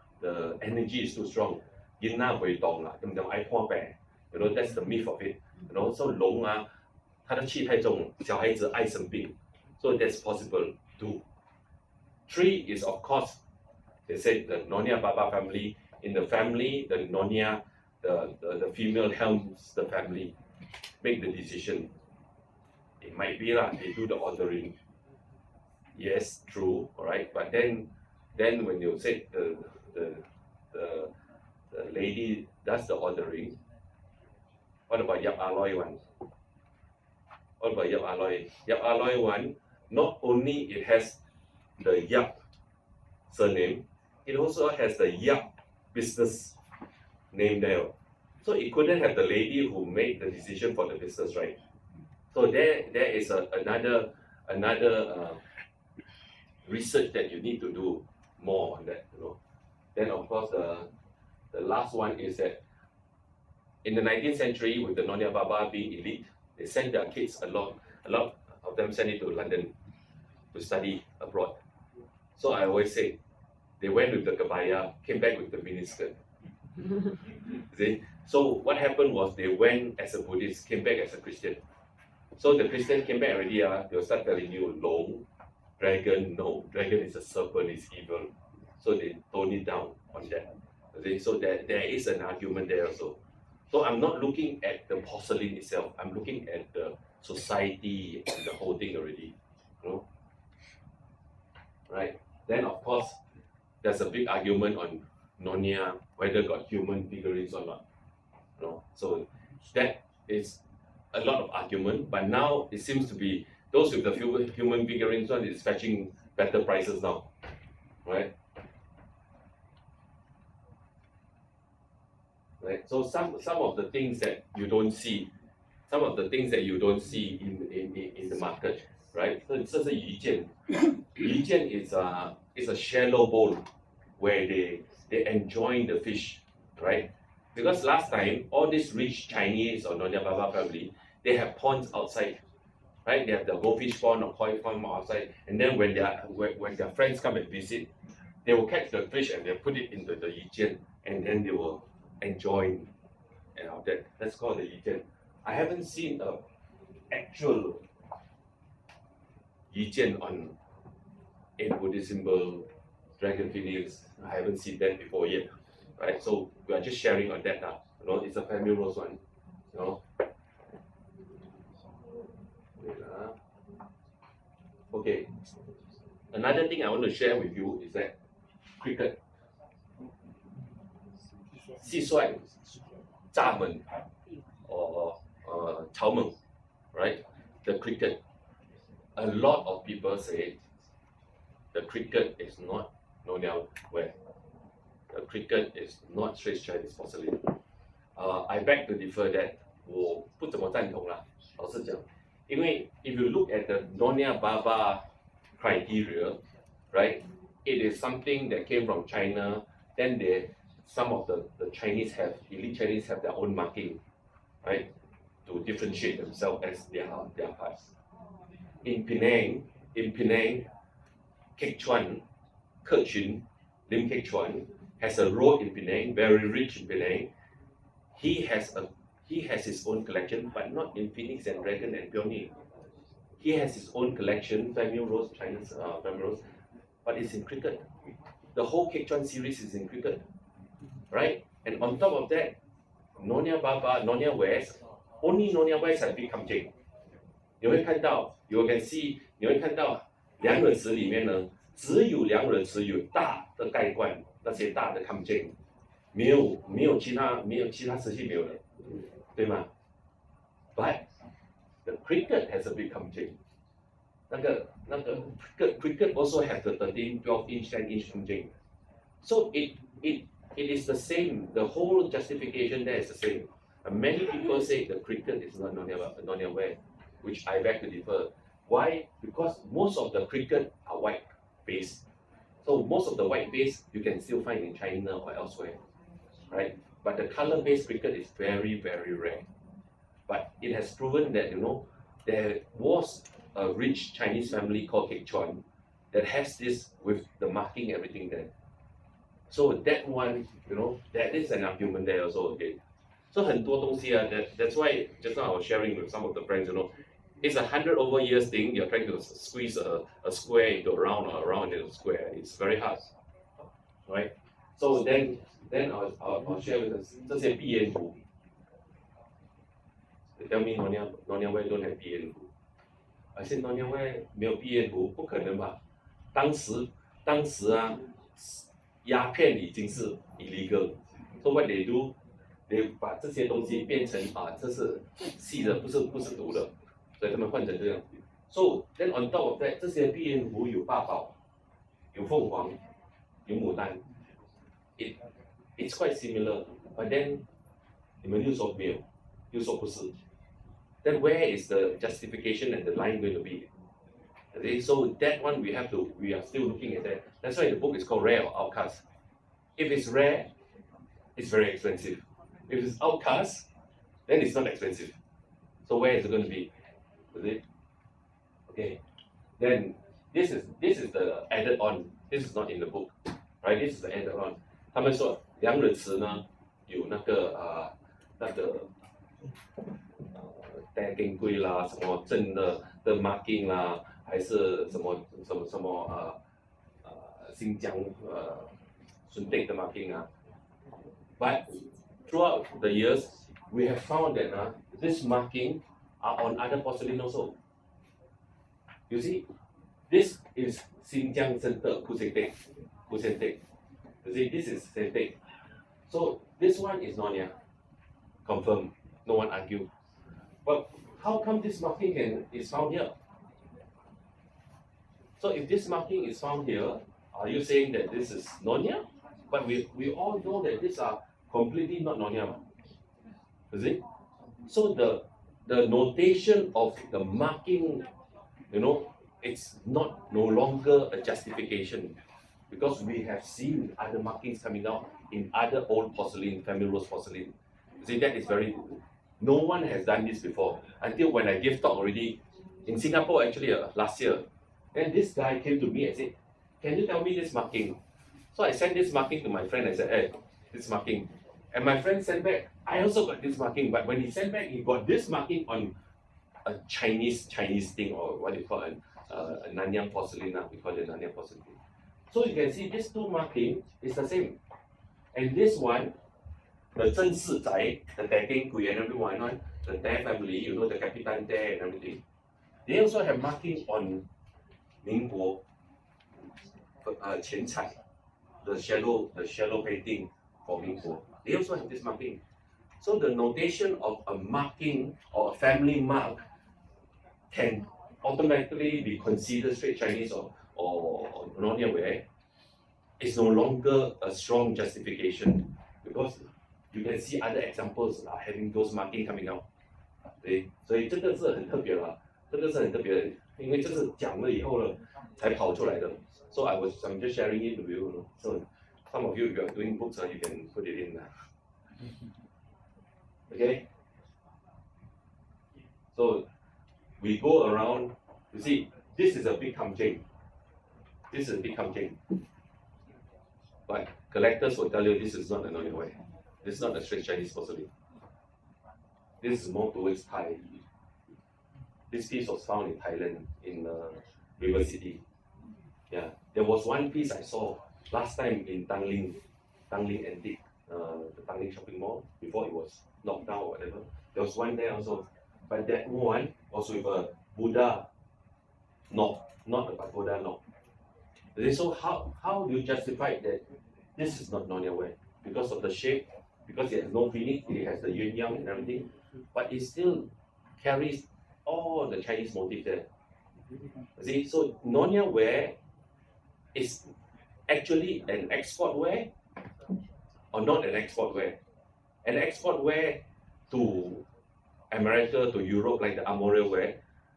energy is too strong. 阴那会动啦，对不对？爱看病 that's the myth of it. So 龙它的气太重，小孩子爱生病。So that's possible too. 3 is of course, they say the Nyonya Baba family. In the family, the Nyonya, the female helms the family, make the decision. It might be lah, they do the ordering. Yes, true, alright. But then when you say the lady does the ordering, what about Yap Aloy one? What about Yap Aloy? Yap Aloy one, not only it has the Yap surname, it also has the Yap business name there. So it couldn't have the lady who made the decision for the business, right? So there is another research that you need to do more on that. Then of course the last one is that in the 19th century, with the Nyonya Baba being elite, they sent their kids a lot of them sent it to London to study abroad. So I always say they went with the kebaya, came back with the miniskirt. See? So what happened was they went as a Buddhist, came back as a Christian. So the Christian came back already, they'll start telling you long, dragon, no, dragon is a serpent, it's evil. So they tone it down on that. Okay? So there is an argument there also. So I'm not looking at the porcelain itself, I'm looking at the society and the whole thing already. Right? Then of course, there's a big argument on Nyonya, whether got human figurines or not. So that is a lot of argument, but now it seems to be those with the human figurines one is fetching better prices now, right? Right. So some of the things that you don't see, in the market, right? So 这是鱼件，鱼件 is a shallow bowl where they enjoy the fish, right? Because last time all these rich Chinese or Nyonya Baba family, they have ponds outside, right? They have the goldfish pond or koi pond outside, and then when their friends come and visit, they will catch the fish and they put it into the yijian, and then they will enjoy and all that. That's called the yijian. I haven't seen an actual yijian on a Buddhist symbol, dragon phoenix. I haven't seen that before yet, right? So we are just sharing on that now. It's a family rose one, Okay. Another thing I want to share with you is that cricket. 蟋蟀、蚱蜢 or 草蜢, right? The cricket. A lot of people say the cricket is not Nyonya ware. The cricket is not Straits Chinese porcelain. I beg to differ that 我不怎么赞同啦，老实讲，因为 if you look at the Nyonya Baba criteria, right? It is something that came from China. Then some of the elite Chinese have their own marking, right? To differentiate themselves as their parts. In Penang, Kek Chuan, Lim Kek Chuan, has a road in Penang, very rich in Penang. He has his own collection, but not in Phoenix and Dragon and Peony. He has his own collection, Famille Rose, China's Famille Rose, but it's in cricket. The whole Kek Chuan series is in cricket, right? And on top of that, Nyonya Baba, Nyonya West, only Nyonya West has become Jing. 你会看到 ，you can see， 你会看到两轮池里面呢，只有两轮池有大的盖罐，那些大的 come Jing， 没有其他瓷器没有的，对吗 ？But the cricket has a big come Jing。那个 cricket also has the 13, 12 inch, 10 inch come Jing。So it is the same. The whole justification there is the same. And many people say the cricket is not Nyonya West, which I beg to differ. Why? Because most of the cricket are white base. So most of the white base you can still find in China or elsewhere, right? But the color-based cricket is very, very rare. But it has proven that there was a rich Chinese family called Kek Chuan that has this with the marking everything there. So that one, that is an argument there also again. So 很多东西啊 that's why just now I was sharing with some of the friends, it's 100 over years thing. You're trying to squeeze a square into a round or a round into a square. It's very hard, right? So then I'll share with us 这些闭烟壶。Tell me Nyonya West don't have 闭烟壶。I said Nyonya West 没有闭烟壶，不可能吧？当时啊，鸦片已经是 illegal。So what they do? They 把这些东西变成这是细的，不是毒的。所以他们换成这样。So then on top of that， 这些闭烟壶有八宝，有凤凰，有牡丹。It's quite similar, but then 你们又说没有，又说不是。Then where is the justification and the line going to be? Okay, so that one we are still looking at that. That's why the book is called Rare or Outcast. If it's rare, it's very expensive. If it's outcast, then it's not expensive. So where is it going to be? Is it? Okay. Then this is the added on. This is not in the book, right? This is the added on. 他们说两人池呢有那个tagging 柜啦，什么正的 marking 啦，还是什么新疆顺带的 marking 啊。But throughout the years, we have found that this marking are on other porcelain also. You see, this is Xinjiang Center Kusentek. You see, this is Sentek. So this one is Nyonya. Confirmed. No one argue. But how come this marking is found here? So if this marking is found here, are you saying that this is Nyonya? But we all know that these are completely not Nyonya. You see? So the notation of the marking, it's no longer a justification, because we have seen other markings coming out in other old porcelain, Famille Rose porcelain. You see, that is very, no one has done this before. Until when I gave talk already in Singapore, actually last year, then this guy came to me and said, "Can you tell me this marking?" So I sent this marking to my friend. I said, "Hey, this marking." And my friend sent back, "I also got this marking." But when he sent back, he got this marking on a Chinese thing, or what do you call it, a Nanyang porcelain. We call it Nanyang porcelain. So you can see these two marking is the same. And this one, the Zheng Si Zai, the tagging Gui and everyone, the Dai family, the Capitan Dai and everything, they also have marking on Ningbo, Qian Cai, the shallow painting for Ningbo. They also have this marking. So the notation of a marking or a family mark can automatically be considered straight Chinese or Nyonya West. It's no longer a strong justification, because you can see other examples are having those marking coming out. 对，所以这个是很特别啦，这个是很特别的，因为这是讲了以后呢才跑出来的。So I'm just sharing it with you. So some of you, if you are doing books, you can put it in. Okay. So we go around. You see, this is a big kamjeng. This is a big pumpkin. But collectors will tell you this is not a Nyonya Way. This is not a straight Chinese porcelain. This is more towards Thai. This piece was found in Thailand, in River City. Yeah, there was one piece I saw last time in Tanglin Antique, the Tanglin shopping mall, before it was knocked down or whatever. There was one there also, but that one was with a Buddha knob, not a pagoda knob. So how do you justify that this is not Nyonya Way? Because of the shape, because it has no finish, it has the yin yang and everything, but it still carries all the Chinese motif there. See, so Nyonya Way is actually an export wear or not an export wear. An export wear to America, to Europe, like the armorial wear.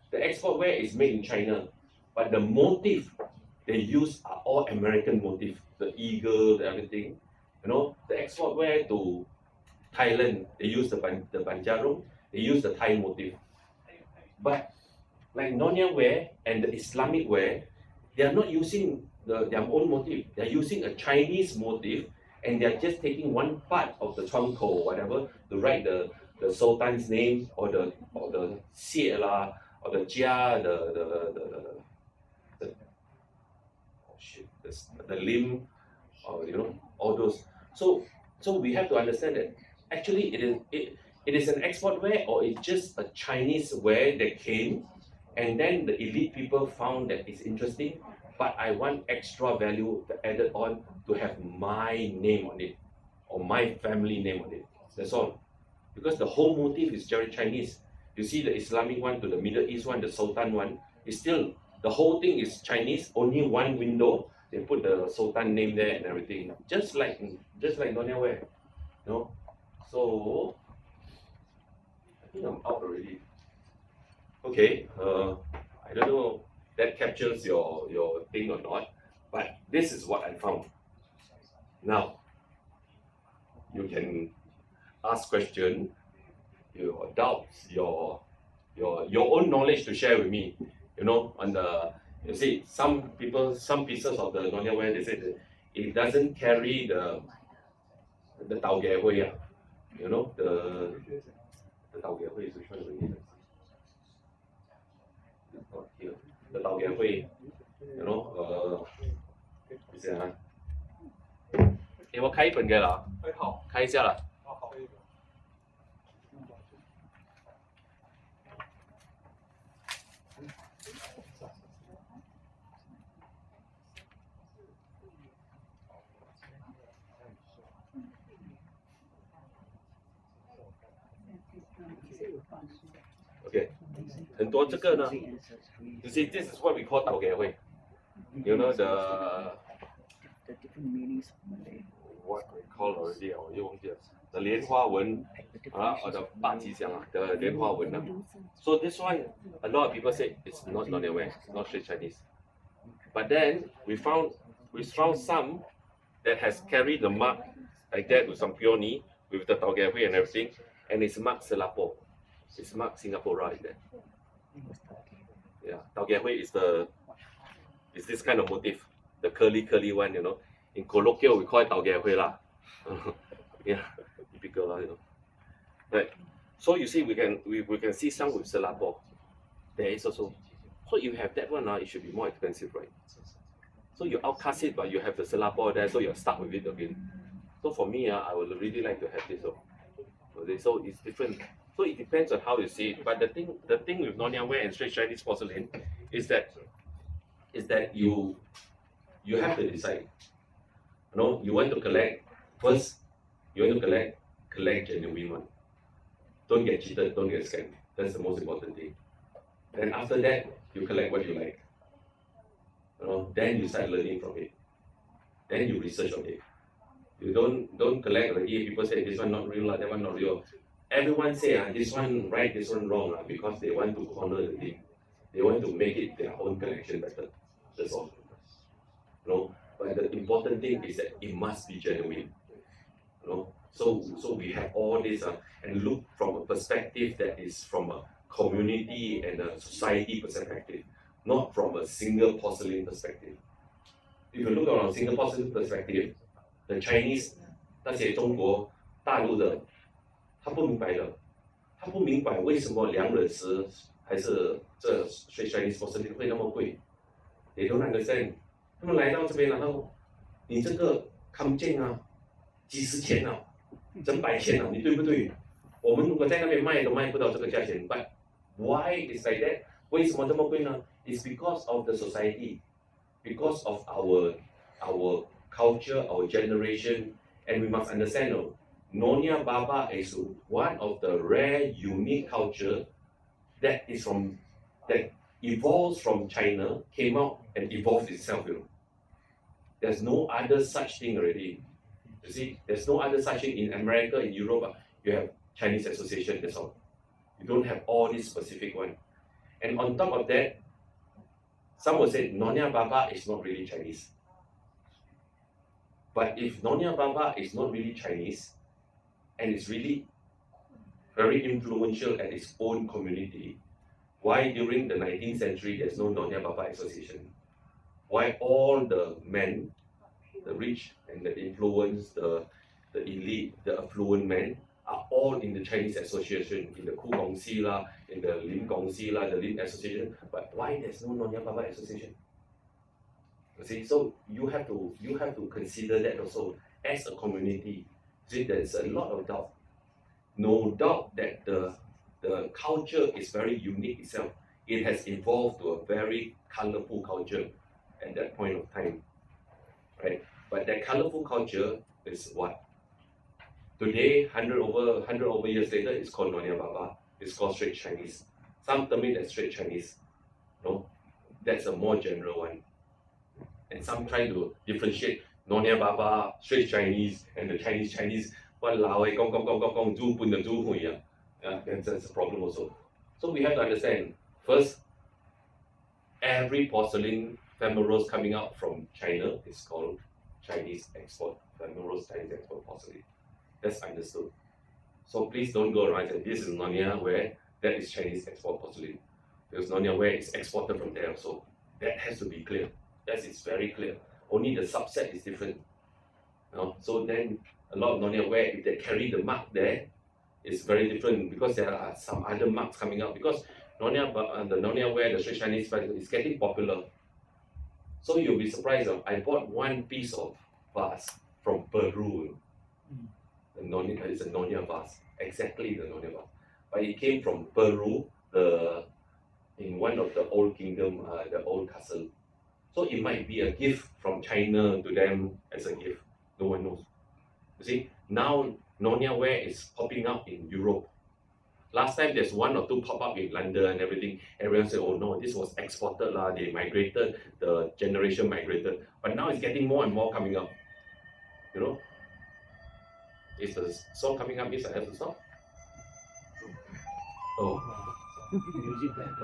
The export wear is made in China, but the motif they use are all American motif. The eagle, the everything. You know, the export wear to Thailand, they use the Banjarung, they use the Thai motif. But like Nyonya Way and the Islamic wear, they are not using their own motif. They are using a Chinese motif, and they are just taking one part of the trunk or whatever to write the Sultan's name or the Xie la or the Jia, the limb, or you know, all those. So we have to understand that actually it is an export wear, or it's just a Chinese wear that came, and then the elite people found that it's interesting, but I want extra value added on to have my name on it or my family name on it. That's all. Because the whole motif is very Chinese. You see the Islamic one to the Middle East one, the Sultan one, is still the whole thing is Chinese. Only one window. They put the Sultan name there and everything. Just like Nyonya Way. You know? So I think I'm out already. Okay. I don't know that captures your thing or not, but this is what I found. Now you can ask questions, your doubts, your own knowledge to share with me. You know, on the you see some pieces of the Nyonya Way, they say that it doesn't carry the Tao Ge Hui, you know, the Tao Ge Hui is which one already? Not here. The Tao Ge Hui, you know, 你先啊，给我开一本给了，好，开一下了。Okay, 很多这个呢 ，you see, this is what we call 道给会 ，you know the what we call already 我又忘记了 ，the 莲花纹啊，the 八吉祥啊，the 莲花纹啊。So this one, a lot of people say it's not Nyonya Way, it's not straight Chinese. But then we found some that has carried the mark like that with some peony, with the Tao Ge Hui and everything, and it's marked Selapo. It's marked Singapore right there. Yeah, Tao Ge Hui is this kind of motif, the curly one, you know. In colloquial we call it Tao Ge Hui lah. Yeah, typical lah, you know. Right. So you see, we can see some with Selapo. There is also. So if you have that one, it should be more expensive, right? So you outcast it, but you have the Selapo there, so you're stuck with it again. So for me, I would really like to have this. So it's different. So it depends on how you see it. But the thing with Nyonya Way and straight Chinese porcelain is that you have to decide. You know, you want to collect first. You want to collect genuine one. Don't get cheated. Don't get scammed. That's the most important thing. Then after that, you collect what you like. You know, then you start learning from it. Then you research on it. You don't collect already. People say this one not real, that one not real. Everyone say this one right, this one wrong, because they want to corner the thing. They want to make it their own collection better. That's all. You know, but the important thing is that it must be genuine. You know, so we have all this and look from a perspective that is from a community and a society perspective, not from a single porcelain perspective. if you look around Singapore's perspective, the Chinese 那些中国大陆的，他不明白的，他不明白为什么两人石还是这 Chinese porcelain 会那么贵 ，they don't understand。他们来到这边然后你这个康健啊，几十钱啊，整百钱啊，你对不对？我们如果在那边卖都卖不到这个价钱 ，but why is like that？ 为什么这么贵呢 ？It's because of the society, because of our culture, our generation, and we must understand. Nonya Baba is one of the rare, unique culture that evolves from China, came out and evolved itself. There's no other such thing already. You see, there's no other such thing in America, in Europe. You have Chinese association. That's all. You don't have all this specific one. And on top of that, some will say Nonya Baba is not really Chinese. But if Nonya Baba is not really Chinese, and it's really very influential at its own community, why during the 19th century there's no Nonya Baba association? Why all the men, the rich and the influenced, the elite, the affluent men are all in the Chinese association, in the Ku Gongxi la, in the Lim Gongxi la, the Lim association, but why there's no Nonya Baba association? You see, so you have to consider that also as a community. See, there's a lot of doubt. No doubt that the culture is very unique itself. It has evolved to a very colorful culture at that point of time, right? But that colorful culture is what? Today, 100 over years later, it's called Nonya Baba. It's called Straits Chinese. Some term it as Straits Chinese. No, that's a more general one. And some try to differentiate Nonya Baba, Straits Chinese, and the Chinese. That's a problem also. So we have to understand, first, every porcelain Famille coming out from China is called Chinese export, Famille Chinese export porcelain. That's understood. So please don't go around and say this is Nonya ware, that is Chinese export porcelain. Because Nonya ware is exported from there also. That has to be clear. That is very clear. Only the subset is different. So then a lot of Nonya ware, if they carry the mark there, it's very different because there are some other marks coming out. Because the Nonya ware, the Straits Chinese is getting popular. So you'll be surprised. I bought one piece of vase from Peru. It's a Nonya vase, exactly the Nonya vase. But it came from Peru, in one of the old kingdom, the old castle. So it might be a gift from China to them as a gift. No one knows. You see, now Nonya ware is popping up in Europe. Last time there's one or two pop up in London and everything. Everyone said, oh no, this was exported lah. They migrated, the generation migrated. But now it's getting more and more coming up. You know? Is the song coming up? Yes, I have to stop. Oh.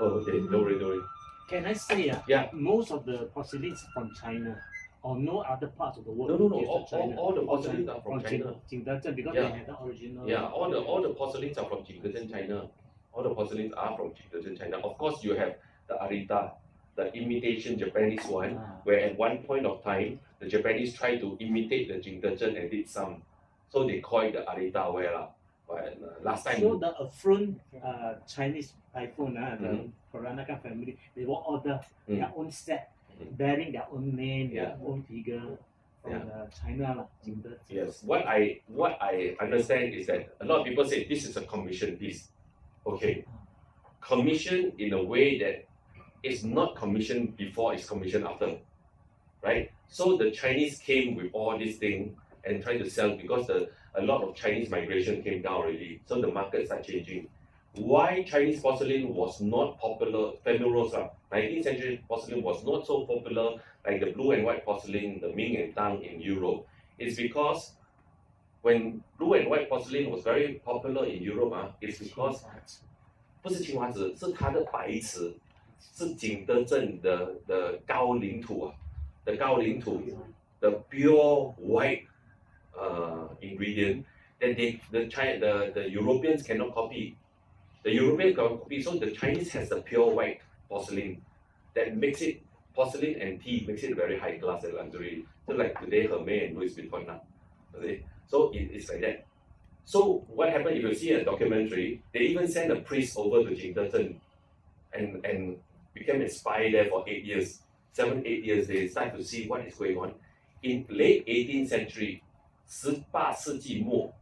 Oh, okay. Don't worry. Can I say, yeah, most of the porcelains from China, or no other parts of the world? No. All the porcelains are from China. Jingdezhen, because they have the original. Yeah, all the porcelains are from Jingdezhen, China. All the porcelains are from Jingdezhen, China. Of course, you have the Arita, the imitation Japanese one, where at one point of time, the Japanese tried to imitate the Jingdezhen and did some. So they call it the Arita ware. But last time. So the affluent Chinese typhoon, the Peranakan family, they will order their own set, bearing their own name, their own figure from China. Yes. What I understand is that a lot of people say this is a commission piece. Okay. Commission in a way that it's not commissioned before, it's commissioned after. Right? So the Chinese came with all these things and tried to sell because a lot of Chinese migration came down already. So the markets are changing. Why Chinese porcelain was not popular, Famille 19th century porcelain was not so popular like the blue and white porcelain, the Ming and Tang in Europe, is because when blue and white porcelain was very popular in Europe, it's because 不是青花瓷，是它的白瓷，是景德镇的高岭土的高岭土 the pure white ingredient that the Europeans cannot copy. The Europeans cannot copy, so the Chinese has the pure white porcelain that makes it porcelain and tea makes it very high class and luxury. So like today, Hermès and Louis Vuitton now. So it's like that. So what happened if you see a documentary, they even send a priest over to Jingdezhen and became a spy there for 8 years. 7-8 years, they start to see what is going on. In late 18th century, 18世纪末,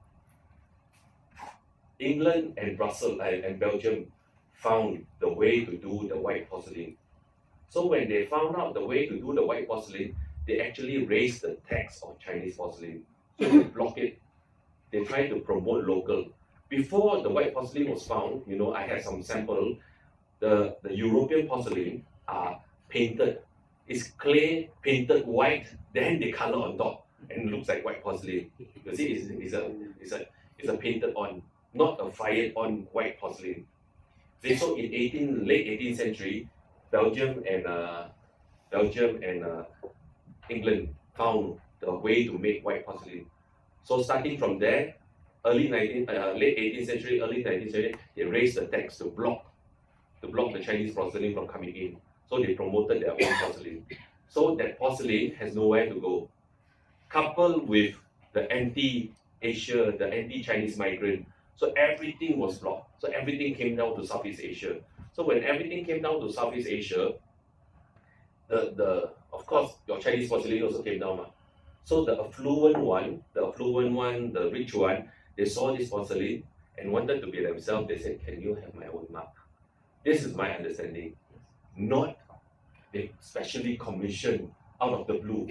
England and Brussels and Belgium found the way to do the white porcelain. So when they found out the way to do the white porcelain, they actually raised the tax on Chinese porcelain. So they block it. They try to promote local. Before the white porcelain was found, you know, I had some sample. The European porcelain are painted. It's clay painted white, then they color on top and it looks like white porcelain. You see, it's a painted on, not a fired on white porcelain. See, so in late 18th century, Belgium and England found the way to make white porcelain. So starting from there, late 18th century, early 19th century, they raised the tax to block the Chinese porcelain from coming in. So they promoted their own porcelain. So that porcelain has nowhere to go. Coupled with the anti-Asia, the anti-Chinese migrant, so everything was blocked. So everything came down to Southeast Asia. So when everything came down to Southeast Asia, of course your Chinese porcelain also came down. So the affluent one, the rich one, they saw this porcelain and wanted to be themselves. They said, "Can you have my own mark?" This is my understanding. Not they specially commissioned out of the blue.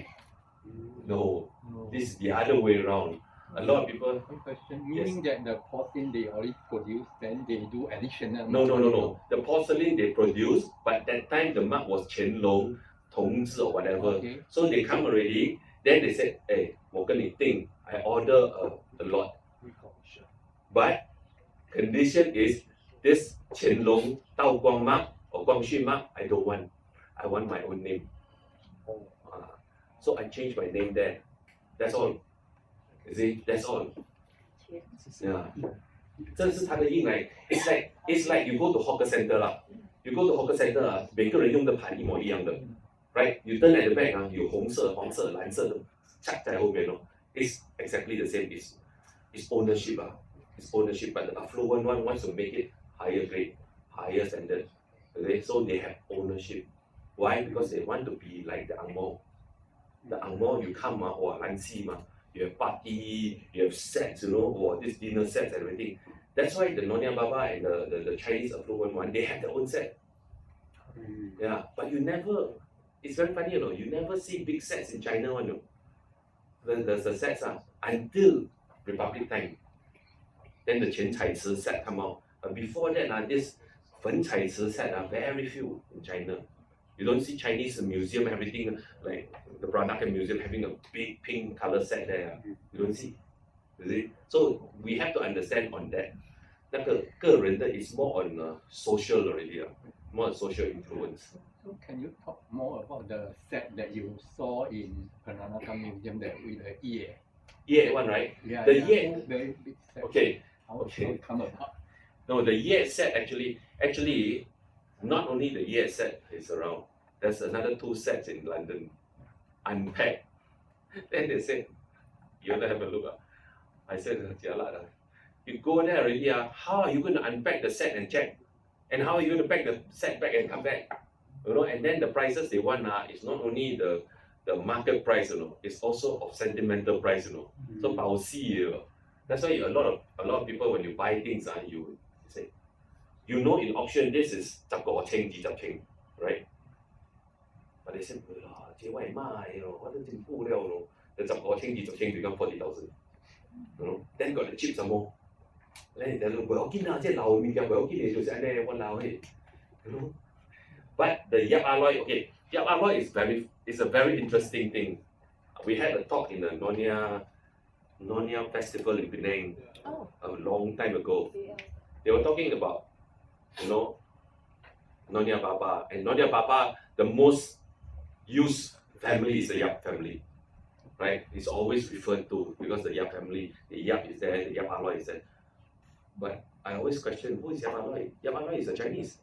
No, this is the other way around. A lot of people. One question, meaning that the porcelain they already produce, then they do additional. No. The porcelain they produce, but that time the mark was Qianlong, Tongzi or whatever. Okay. So they come already. Then they said, "Hey, 我跟你订, I order a lot. But condition is this Qianlong, Daoguang mark or Guangxu mark, I don't want. I want my own name." So I changed my name there. That's all. You see, that's all. Yeah. 这是它的印来 it's like you go to hawker center 啦 You go to hawker center 啊，每个人用的盘一模一样的 right? You turn at the back 啊，有红色、黄色、蓝色的 check 在后面哦 It's exactly the same. It's ownership 啊 It's ownership, but the affluent one wants to make it higher grade, higher standard. Okay? So they have ownership. Why? Because they want to be like the Angmo. The Angmo, you come or Lansi ma. You have party, you have sets, you know, or this dinner sets and everything. That's why the Nyonya Baba and the Chinese affluent one, they have their own set. Yeah, but you never, it's very funny, you know, you never see big sets in China one, you know. The sets are until Republic time. Then the Qian Cai Ci set come out. But before that, this Fen Cai Ci set are very few in China. You don't see Chinese museum, everything like the Peranakan Museum having a big pink color set there. You don't see. You see? So we have to understand on that. 那个个人的 is more on social already, more on social influence. So can you talk more about the set that you saw in Peranakan Museum that with the Ye? Ye one, right? Yeah, The yeah. Ye. Very big set. Okay. How Okay. it come about? No, the Ye set actually, not only the Ye set is around. There's another 2 sets in London, unpacked. Then they said, "You want to have a look?" I said, "Jialat, you go there already. How are you going to unpack the set and check? And how are you going to pack the set back and come back? You know, and then the prices they want is not only the market price, you know, it's also of sentimental price, you know. So 保息, you know. That's why a lot of people when you buy things, you say, you know, in auction this is 10,000, right? But they said, "这外卖咯，我都真布料咯，就10,000 become 40,000. You know, then got the chips some more. Then they say, 不要緊啊，即係老物件不要緊嘅，就是安尼我老嘅。You know, but the Yap alloy, okay, Yap alloy is a very interesting thing. We had a talk in the Nyonya Festival in Penang a long time ago. They were talking about, you know, Nyonya Baba, and Nyonya Baba, the most used family is the Yap family, right? It's always referred to because the Yap family, the Yap is there, the Yap alloy is there. But I always question, who is Yap alloy? Yap alloy is a Chinese,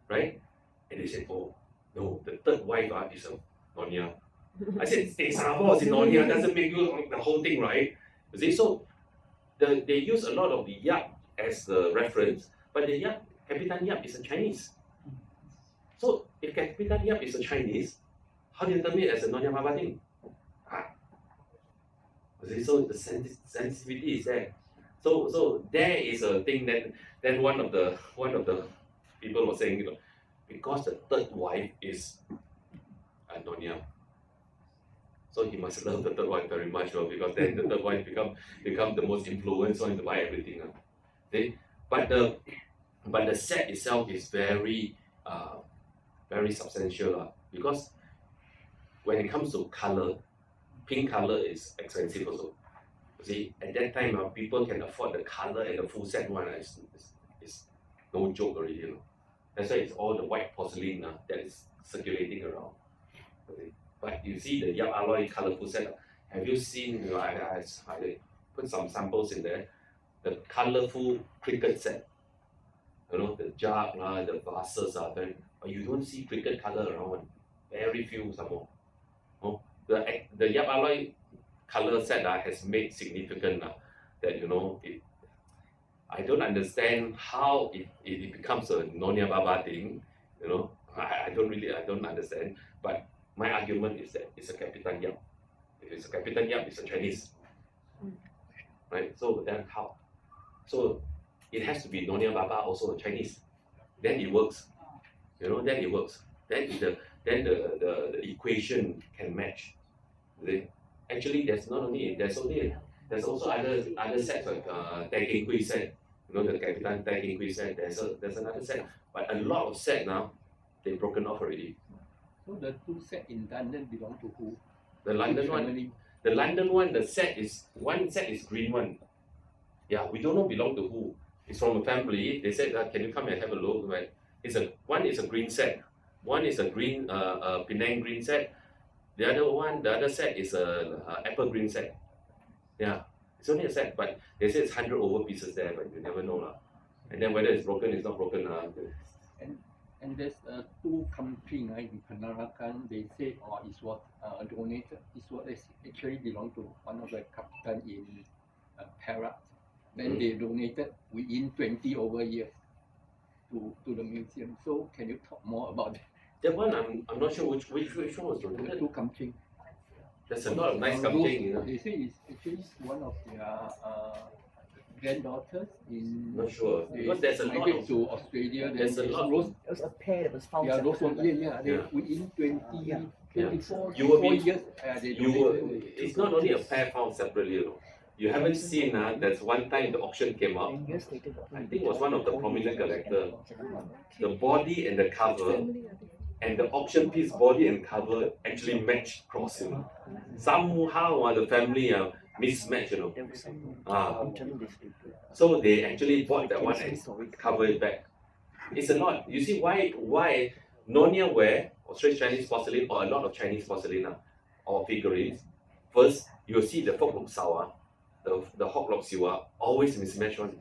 right? And they said, "Oh, no, the third wife is a Nonya. I said, stay Singapore, it's Nonya, doesn't make you the whole thing, right? You see, so they use a lot of the Yap as the reference, but the Yap, Capitan Yap is a Chinese. So if Capitan Yap is a Chinese, how do you term it as a Nonya Baba thing? So the sensitivity is there. So there is a thing that then one of the people was saying, because the third wife is a Nonya, so he must love the third wife very much, because then the third wife become the most influenced one to buy everything. Okay? But the set itself is very substantial, because when it comes to color, pink color is expensive also. You see, at that time, people can afford the color and the full set one. It's no joke already. That's why it's all the white porcelain that is circulating around. Okay. But you see the Yap alloy colorful set. Have you seen? I put some samples in there. The colorful cricket set. The jug, the vases are very. But you don't see cricket color around. Very few some more. The Yap alloy color set has made significant that I don't understand how it becomes a Nonya Baba thing. I don't understand. But my argument is that it's a Capitan Yap. If it's a Capitan Yap, it's a Chinese. Right? So then how? So it has to be Nonya Baba also a Chinese. Then it works. Then it works. Then the equation can match. Actually, there's also other sets like Taking Kui set. The Capitan Taking Kui set. There's another set. But a lot of sets now, they've broken off already. So the two sets in London belong to who? The London one. The London one, one set is green one. Yeah, we don't know belong to who. It's from a family. They said, can you come and have a look? One is a green set. One is a green Penang green set. The other set is a apple green set. Yeah, it's only a set, but they say it's 100 over pieces there, but you never know. And then whether it's broken, it's not broken. And there's two countries in Penang, they say, it was donated. It was actually belonged to one of the captain in Perak. Then they donated within 20 over years to the museum. So can you talk more about that? That one, I'm not sure which one was donated. The two kamching. There's a lot of nice kamching. They say it's actually one of their granddaughters in. Not sure, because there's a lot of. To Australia. There's a lot. It was a pair that was found. Yeah, within 24 years. It's not only a pair found separately. You haven't seen there's one time the auction came out. I think it was one of the prominent collectors. The body and the cover, and the auction piece body and cover actually matched cross. Somehow the family mismatched. So they actually bought that one and covered it back. It's a lot. You see why Nonya ware or Straits Chinese porcelain or a lot of Chinese porcelain or figurines. First, you'll see the folk lok sao, the hok lok siwa always mismatched one.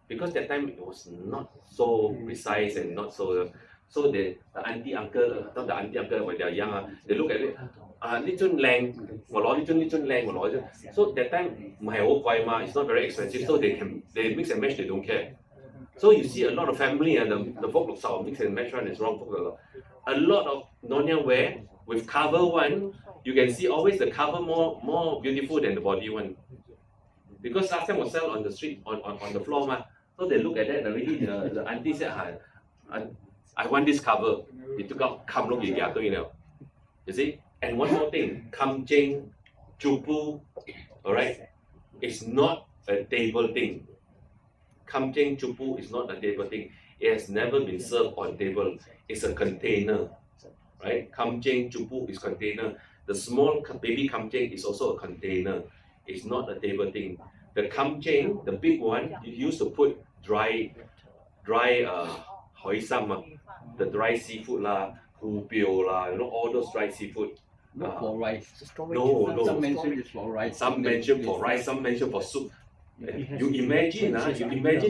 Because that time it was not so precise and not so. So the auntie uncle when they are young, they look at it. So that time it's not very expensive, so they mix and match, they don't care. So you see a lot of family and the folk lok sao mix and match one is wrong. A lot of Nonya ware with cover one, you can see always the cover more beautiful than the body one. Because last time was sell on the street on the floor so they look at that already. The auntie said, I want this cover. He took out kam look you see. And one more thing, kam cheng chupu, alright, it's not a table thing. Kam cheng chupu is not a table thing. It has never been served on table. It's a container, right? Kam cheng chupu is container. The small baby kam cheng is also a container. It's not a table thing. The kam cheng, the big one, you used to put dry hoi sam, the dry seafood hu pio all those dry seafood. Not for rice. No. Some mention is for rice. Some mention for rice, some mention for soup. You imagine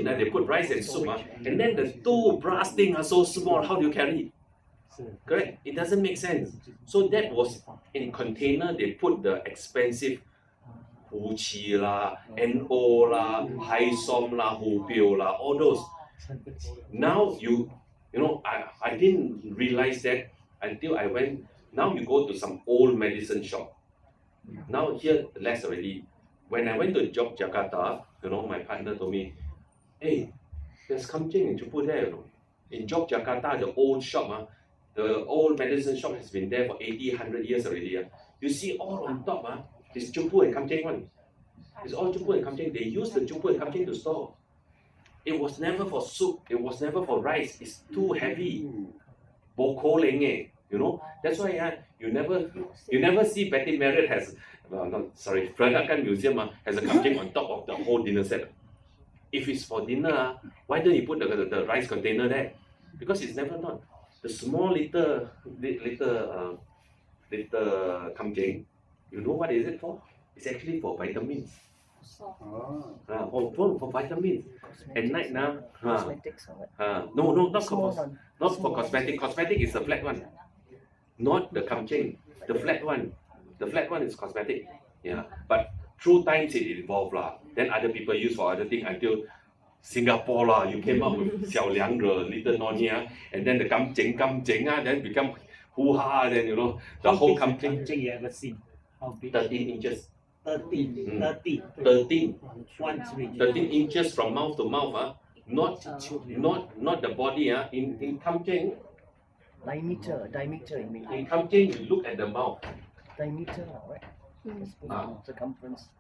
they put rice and soup, and then the two brass things are so small. How do you carry? Correct? It doesn't make sense. So that was in container. They put the expensive 胡漆啦、NO 啦、High Som 啦、虎标啦 all those. Now you know, I didn't realize that until I went. Now you go to some old medicine shop. Now here less already. When I went to Yogyakarta, you know, my partner told me, hey, there's something in Jupu there, you know. In Yogyakarta, the old shop, the old medicine shop has been there for 80, 100 years already. You see all on top, it's Jupu and Kamcheng one. It's all Jupu and Kamcheng. They use the Jupu and Kamcheng to store. It was never for soup. It was never for rice. It's too heavy. Boko lenge, you know. That's why you never see Betty Marriott has, Peranakan Museum has a Kamcheng on top of the whole dinner set. If it's for dinner, why don't you put the rice container there? Because it's never done. The small little kamcheng, you know what is it for? It's actually for vitamins. For vitamins. At night now, no, not for cosmetic. Cosmetic is the flat one, not the kamcheng. The flat one is cosmetic. Yeah, but through times it evolved lah. Then other people use for other things until Singapore lah. You came up with Xiao Liang Re, Little Nonya, and then the kamcheng then become hoo ha. Then you know the whole kamcheng. You ever seen? How big? 13 inches. 13 inches from mouth to mouth. Not the body. In kamcheng. Diameter, you mean? In kamcheng, you look at the mouth. Diameter, right? Circumference.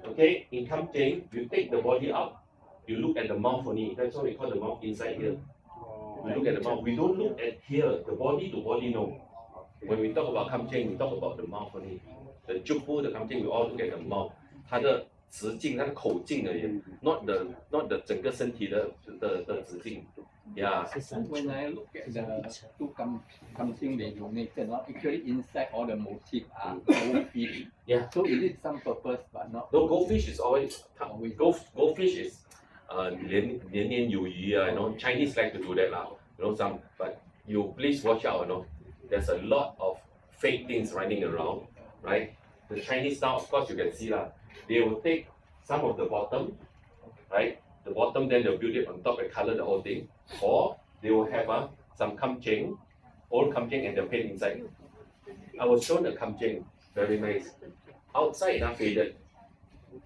Okay, in kamcheng, you take the body out, you look at the mouth only. That's what we call the mouth inside here. We look at the mouth. We don't look at here, the body to body, no. When we talk about kamcheng, we talk about the mouth only. The jupu, the kamcheng, we all look at the mouth. 它的直径，它的口径而已 ，not the 整个身体的直径。Yeah. When I look at the two kamcheng they donated, actually inside all the motifs are goldfish. Yeah. So it is some purpose, but not. No, goldfish is always goldfish is 年年有余 you know, Chinese like to do that lah. You know some, but you please watch out, you know. There's a lot of fake things running around, right? The Chinese now, of course, you can see lah. They will take some of the bottom, right? The bottom, then they'll build it on top and color the whole thing. Or they will have some kamcheng, old kamcheng, and they'll paint inside. I was shown the kamcheng, very nice. Outside, faded.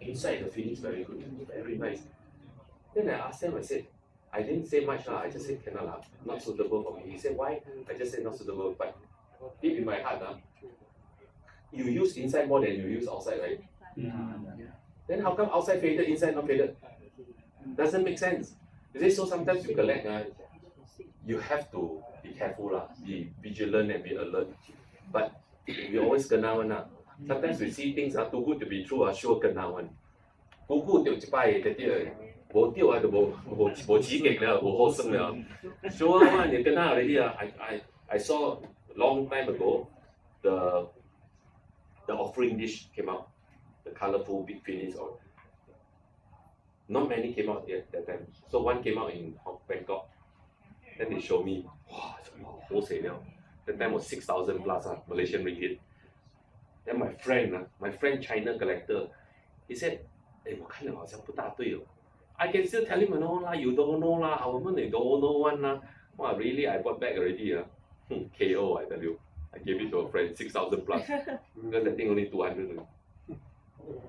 Inside, the finish very good, very nice. Then I asked them, I said, I didn't say much lah. I just said cannot lah, not suitable for me. He said why? I just said not suitable. But deep in my heart, you use inside more than you use outside, right? Then how come outside faded, inside not faded? Doesn't make sense. You say so sometimes you collect, you have to be careful lah, be vigilant and be alert. But we always kena one lah. Sometimes we see things too good to be true, sure kena one. Good 掉一擺，嗰啲冇掉就冇刺激啦，冇好生啦。Sure one, you kena already I saw long time ago the offering dish came out, the colorful big finish or. Not many came out yet that time. So one came out in Bangkok. Then they showed me, wow, wholesale. That time was 6,000 plus Malaysian ringgit. Then my friend China collector, he said, "我看了好像不大对哦." I can still tell him, "No lah, you don't know lah. 我们你 don't know one lah." Wow, really? I bought back already. KO, I tell you. I gave it to a friend, 6,000 plus. Because the thing only 200.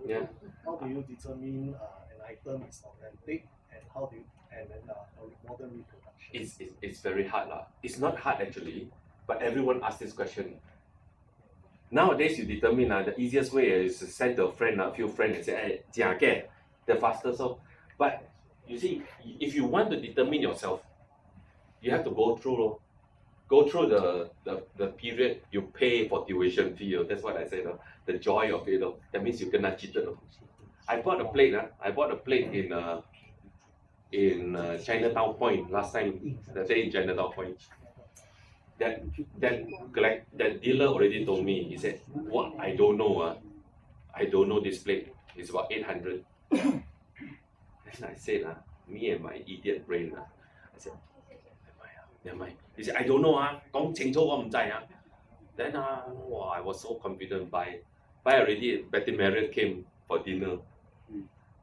Yeah. How do you determine an item is authentic and modern reproduction? It's very hard lah. It's not hard actually, but everyone asks this question. Nowadays you determine the easiest way is to send to a friend, a few friends and say, "Hey, 假嘅," the fastest. But you see, if you want to determine yourself, you have to go through the period you pay for tuition fee. That's what I said. The joy of it. That means you cannot cheat. I bought a plate in Chinatown Point last time. That day in Chinatown Point. That dealer already told me. He said, "What? I don't know. I don't know this plate. It's about 800." And I said, me and my idiot brain, I said, Never mind. He said, I don't know 啊，講清楚我唔知啊。Then wow, I was so confident. Buy already. Betty Marriott came for dinner.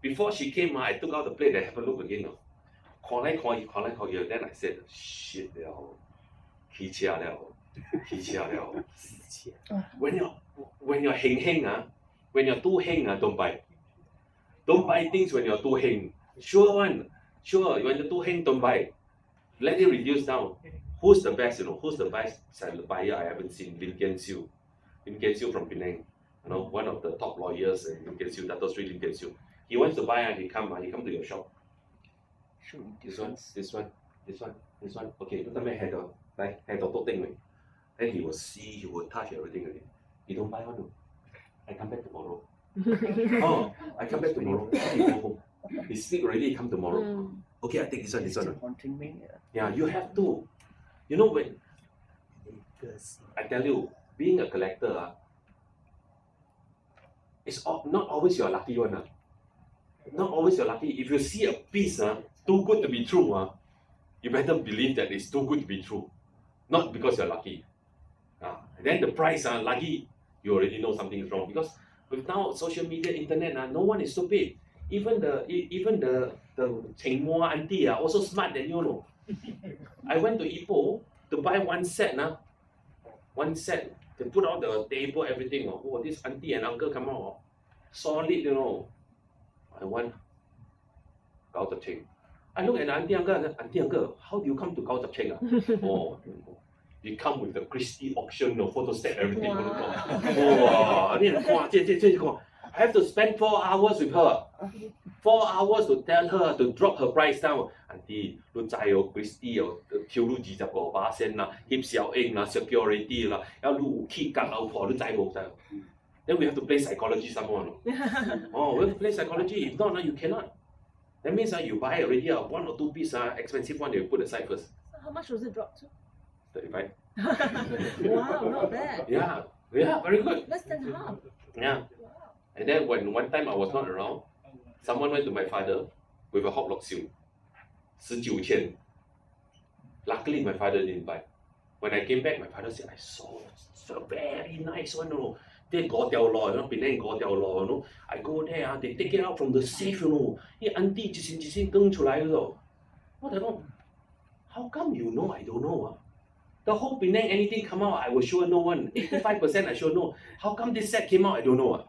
Before she came, I took out the plate and have a look again. 看來看去，看來看去 ，then I said, shit 了，起車了。When you're heng ah, when you're too heng ah, don't buy. Don't buy things when you're too heng. Sure one, sure. When you're too heng, don't buy. Let it reduce down. Who's the best? You know, who's the best buyer I haven't seen? Lim Kian Siu from Penang. You know, one of the top lawyers in Lim Kian Siu, Dato Sri Lim Kian Siu. He wants to buy he come to your shop. Show This one. Okay, let me head on. Like head on thing. Then he will see, he will touch everything again. He don't buy one. No. I come back tomorrow. Oh, I come back tomorrow. He go home. He speak already, he come tomorrow. Okay, I take this one. Still haunting me. Yeah, you have to. You know when Because I tell you, being a collector, it's not always you're lucky one. Not always you're lucky. If you see a piece too good to be true, you better believe that it's too good to be true. Not because you're lucky. And then the price, lucky, you already know something is wrong. Because with now social media, internet, no one is stupid. Even the Cheng Mua auntie also smart than you know. I went to Ipoh to buy one set. One set. They put out the table, everything. Oh, this auntie and uncle come out. Solid, you know. I want Gao Zhap Cheng. I look at the auntie uncle, how do you come to Gao Zhap Cheng? Oh, you come with the Christie auction, photo set, everything. Wow. I have to spend 4 hours with her. 4 hours to tell her to drop her price down. Auntie, 你知哦 ，Christie 哦，跳到25%啦，翕小英啦 ，security 啦，有有氣格老婆，你知冇知？Then we have to play psychology someone. Oh, we have to play psychology. If not, you cannot. That means you buy already 1 or 2 piece expensive one, you put aside first. How much was it dropped to? 35. Wow, not bad. Yeah, very good. Less than half. Yeah. Wow. And then when one time I was not around, someone went to my father with a hot lock seal, 19,000. Luckily, my father didn't buy. When I came back, my father said, I saw a very nice one, you know. They got their law, you know, Penang got their law, you know. I go there, they take it out from the safe, you know. Hey, auntie, 几千更出来了. What the hell? How come you know I don't know? The whole Penang, anything come out, I will sure know one. 85% I sure know. How come this set came out, I don't know?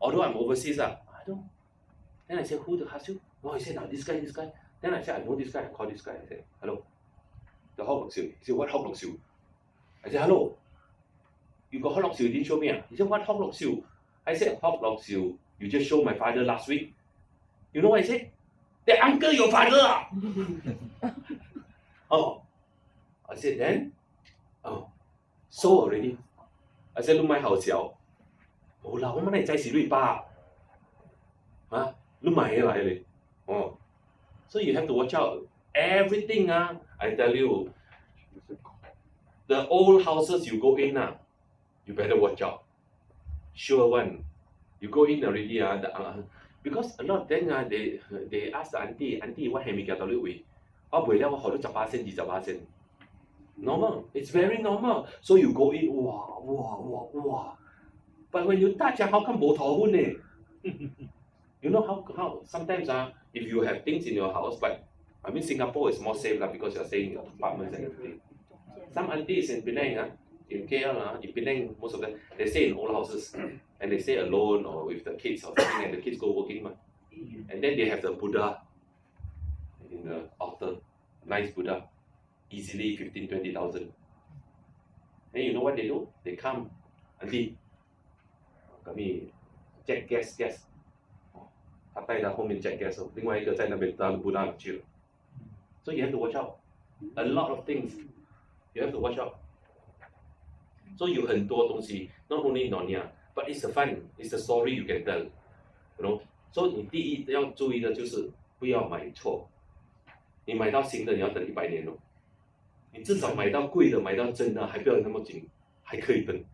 Although I'm overseas, I don't. Then I said, who the ask you? Oh, he said, now this guy. Then I said, I know this guy. I call this guy. I said, hello. The hot lock seal. He said, what hot lock seal? I said, hello. You got hot lock seal, you didn't show me. He said, what hot lock seal? I said, hot lock seal. You just showed my father last week. You know what I said? That uncle, your father. Oh. I said, then? Oh. So already. I said, 你買好少。冇啦，我問你仔是瑞巴。你買嚟咧。哦。So you have to watch out. Everything I tell you. The old houses you go in you better watch out. Sure one. You go in already because a lot of them they ask the auntie what hand me get away with. 我賣了我學到10%、20%。Normal. It's very normal. So you go in, wow. But when you touch, how come冇頭款呢? You know how sometimes if you have things in your house, but I mean Singapore is more safe because you're staying in your apartments and everything. Some aunties in Penang, in KL, in Penang, most of them they stay in old houses and they stay alone or with the kids or something, and the kids go working. And then they have the Buddha in the altar, nice Buddha, easily 15,000-20,000. And you know what they do? They come, auntie, kami check gas. 他带他后面 check gas， 另外一个在那边他不让去了。So you have to watch out. A lot of things you have to watch out. So 有很多东西 not only Nonya, but it's the fun, it's the story you can tell. You know. So 你第一要注意的就是不要买错。你买到新的你要等100年哦。你至少买到贵的，买到真的还不要那么紧，还可以等，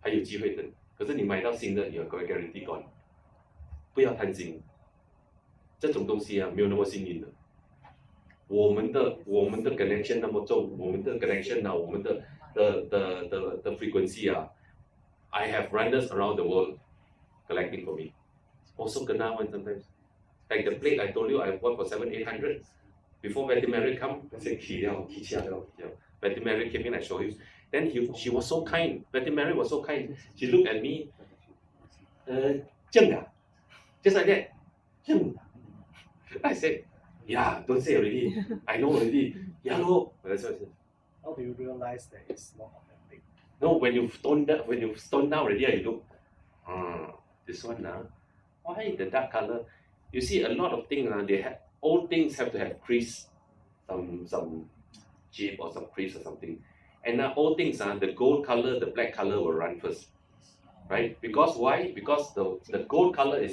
还有机会等。可是你买到新的，你要 guarantee gone。不要贪心，这种东西没有那么幸运的。我们的 connection 那么重，我们的 connection 啊，我们的 frequency 啊 ，I have runners around the world collecting for me. Also kena one sometimes. Like the plate I told you I bought for 700-800. Before veterinary come, I said, veterinary came in, I show you. Then she was so kind. Veterinary was so kind. She looked at me, 真的 just like that. 真的 I said, yeah, don't say already. I know already. Yeah, no. That's what I said. How do you realize that it's not authentic? No, when you stone down already, you look, this one why the dark color? You see, a lot of things they have old things have to have crease, some chip or some crease or something. And old things the gold color, the black color will run first, right? Because why? Because the gold color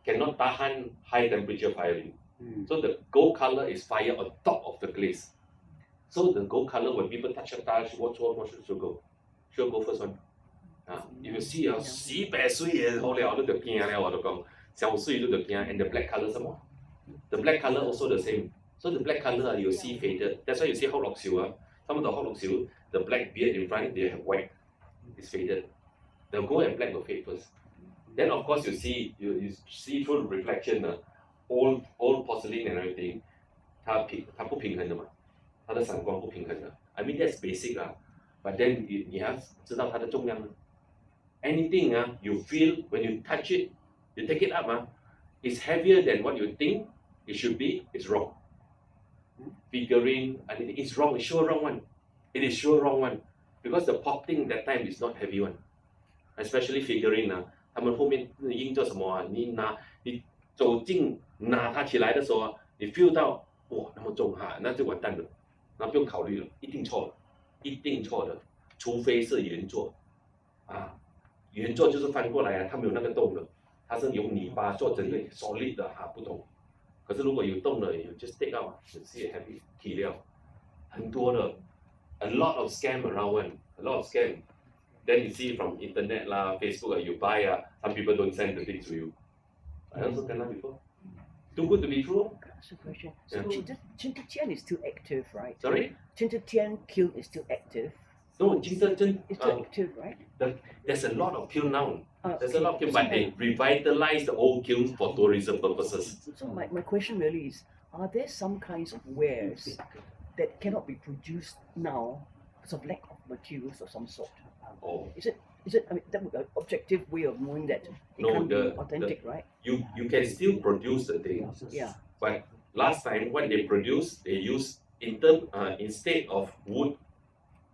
cannot tahan high temperature firing. So the gold color is fire on top of the glaze. So the gold color, when people touch, watch should go first one. You see 400歲嘅好了，我都就驚咧，我都講小歲都就驚。And the black color 什麼 ？The black color also the same. So the black color you see faded. That's why you see 黑綠少some of the 黑綠少 the black beard in front they have white. It's faded. The gold and black will fade first. Then of course you see through the reflection old porcelain and everything. 它不平衡的嘛，它的闪光不平衡的。I mean that's basic But then 你要知道它的重量呢。Anything you feel when you touch it, you take it up it's heavier than what you think it should be, it's wrong. Figurine, anything, it's wrong, it's sure wrong one. It is sure wrong one. Because the potting that time is not heavy one. Especially figurine 他们后面印做什么你走近拿它起来的时候你 feel 到哇那么重那就完蛋了，那不用考虑了，一定错了，一定错的，除非是原作原作就是翻过来它没有那个洞的，它是用泥巴做整个 solid 的不同。可是如果有洞的 ，you just take out， you see heavy 体料，很多的 ，a lot of scam around one，a lot of scam。Then you see from internet Facebook you buy some people don't send the thing to you. I also kena before. Too good to be true. That's a question. So Chintertian is still active, right? Sorry? Chintertian kiln is still active. No, Chintertian. It's still active, right? There's a lot of kiln now. There's a lot of kiln, but they revitalize the old kilns for tourism purposes. So my question really is, are there some kinds of wares that cannot be produced now because of lack of materials of some sort? Oh. Is it? I mean, that would be an objective way of knowing that it can't be authentic, right? You can still produce the thing. Yeah. But last time what they produced, they use instead of wood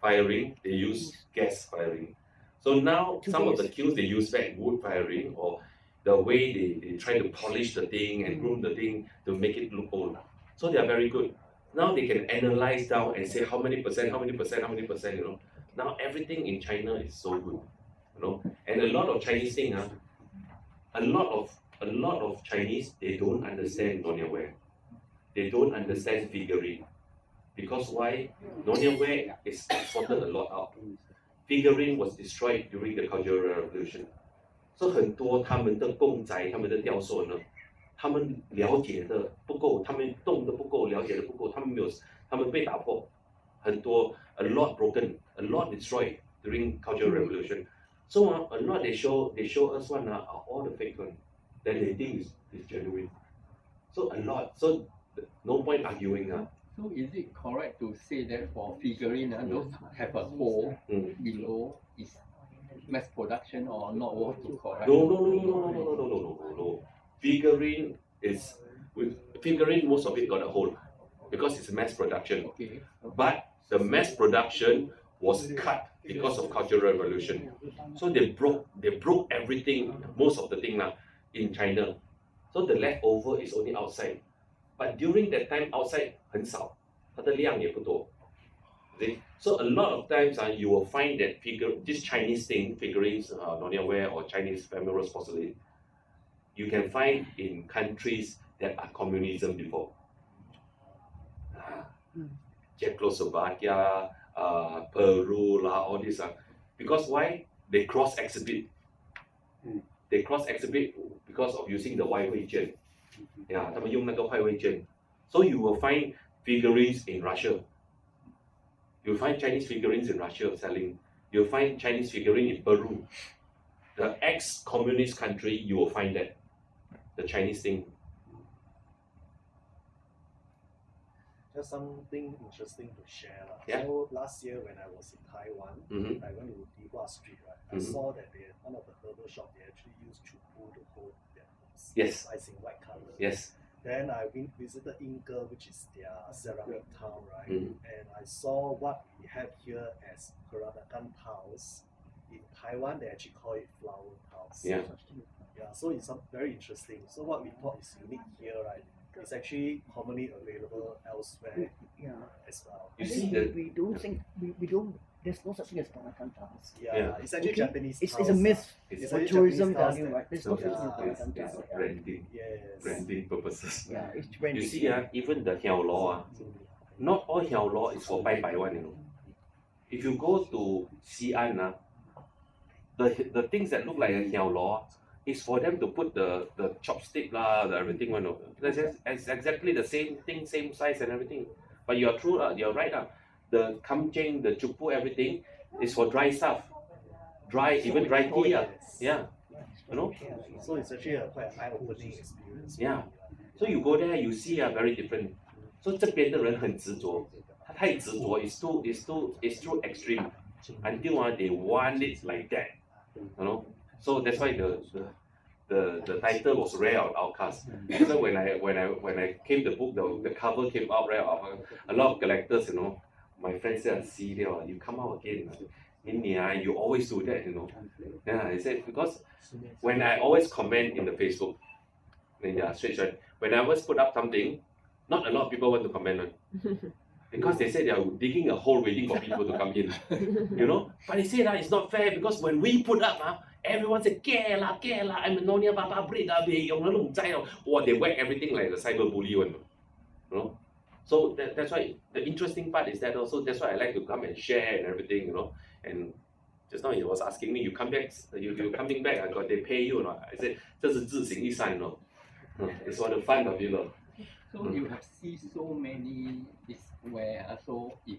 firing, they use gas firing. So now some of the kilns they use back wood firing or the way they try to polish the thing and groom the thing to make it look old. So they are very good. Now they can analyze down and say how many percent, Now everything in China is so good, And a lot of Chinese thing, a lot of Chinese they don't understand Nyonya ware. They don't understand figurine. Because why? Nyonya ware is exported a lot out. Figurine was destroyed during the Cultural Revolution. So 很多他们的公仔、他们的雕塑呢，他们了解的不够，他们动的不够，了解的不够，他们被打破，很多 a lot broken, a lot destroyed during Cultural Revolution. So a lot they show us one are all the fake one, then they think is genuine. So a lot, so no point arguing So is it correct to say that for figurine those have a hole below is mass production or not worth to correct? No. Figurine most of it got a hole because it's mass production. Okay. But the mass production was cut because of Cultural Revolution. So they broke everything, most of the thing in China. So the leftover is only outside. But during that time outside 很少，它的量也不多。So a lot of times you will find that this Chinese thing, figurines, Nyonya ware or Chinese family rose porcelain, you can find in countries that are communism before. Czechoslovakia, Peru, all this. Because why? They cross exhibit. They cross exhibit because of using the 外汇券。他们用那个外汇券。So you will find figurines in Russia. You'll find Chinese figurines in Russia selling. You'll find Chinese figurine in Peru. The ex-communist country, you will find that. The Chinese thing. Just something interesting to share. Yeah. So last year when I was in Taiwan, Mm-hmm. I went to Dihua Street, right? I Mhm. saw that one of the herbal shop, they actually use chupu to hold their herbs. Yes. It's in white color. Yes. Then I visited Inca, which is their ceramic town, right? Mhm. And I saw what we have here as Peranakan tiles. In Taiwan, they actually call it flower tiles. Yeah. Yeah, so it's very interesting. So what we thought is unique here, right? It's actually commonly available elsewhere Yeah. as well. You I see think the we don't think we don't. There's no such thing as Peranakan tiles. Yeah, Yeah. it's actually Okay. Japanese It's tiles. a myth it's It's for a tourism Japanese tiles value, that- right? There's no such thing as Yeah, Peranakan it's tiles. branding, Yes. branding purposes. Yeah, it's You branding. see, even the hiao law, not all hiao law is for bai one, you know. If you go to Xi'an, the things that look like a hiao law is for them to put the chopstick lah, the everything one. It's exactly the same thing, same size and everything. But you're true, you're right. The kamjeng, the chupu, everything is for dry stuff. Even dry tea. Yes. Yeah. You know? So it's actually a quite eye-opening experience. for Yeah. me, So you go there, you see very different. So 这边的人很执着，他太执着 is too extreme until they want it like that, you know. So that's why the title was rare on Outcast. So when I came the book, the cover came out rare. A lot of collectors, you know, my friends said, "See there, you come out again. You always do that, you know." Yeah, I said because when I always comment in the Facebook, in the Straits, right? When I always put up something, not a lot of people want to comment on. Because they say they are digging a hole waiting for people to come in. You know? But they say that it's not fair because when we put up, everyone say, "Care lah, I'm a Nonia Baba breed, or they whack everything like the cyberbully one. You know? So that's why the interesting part is that also that's why I like to come and share and everything, you know. And just now he was asking me, you come back, you coming back, I got they pay you or not? I said, 这是自行一善 no. It's for the fun of it, no. So you have seen so many this where so if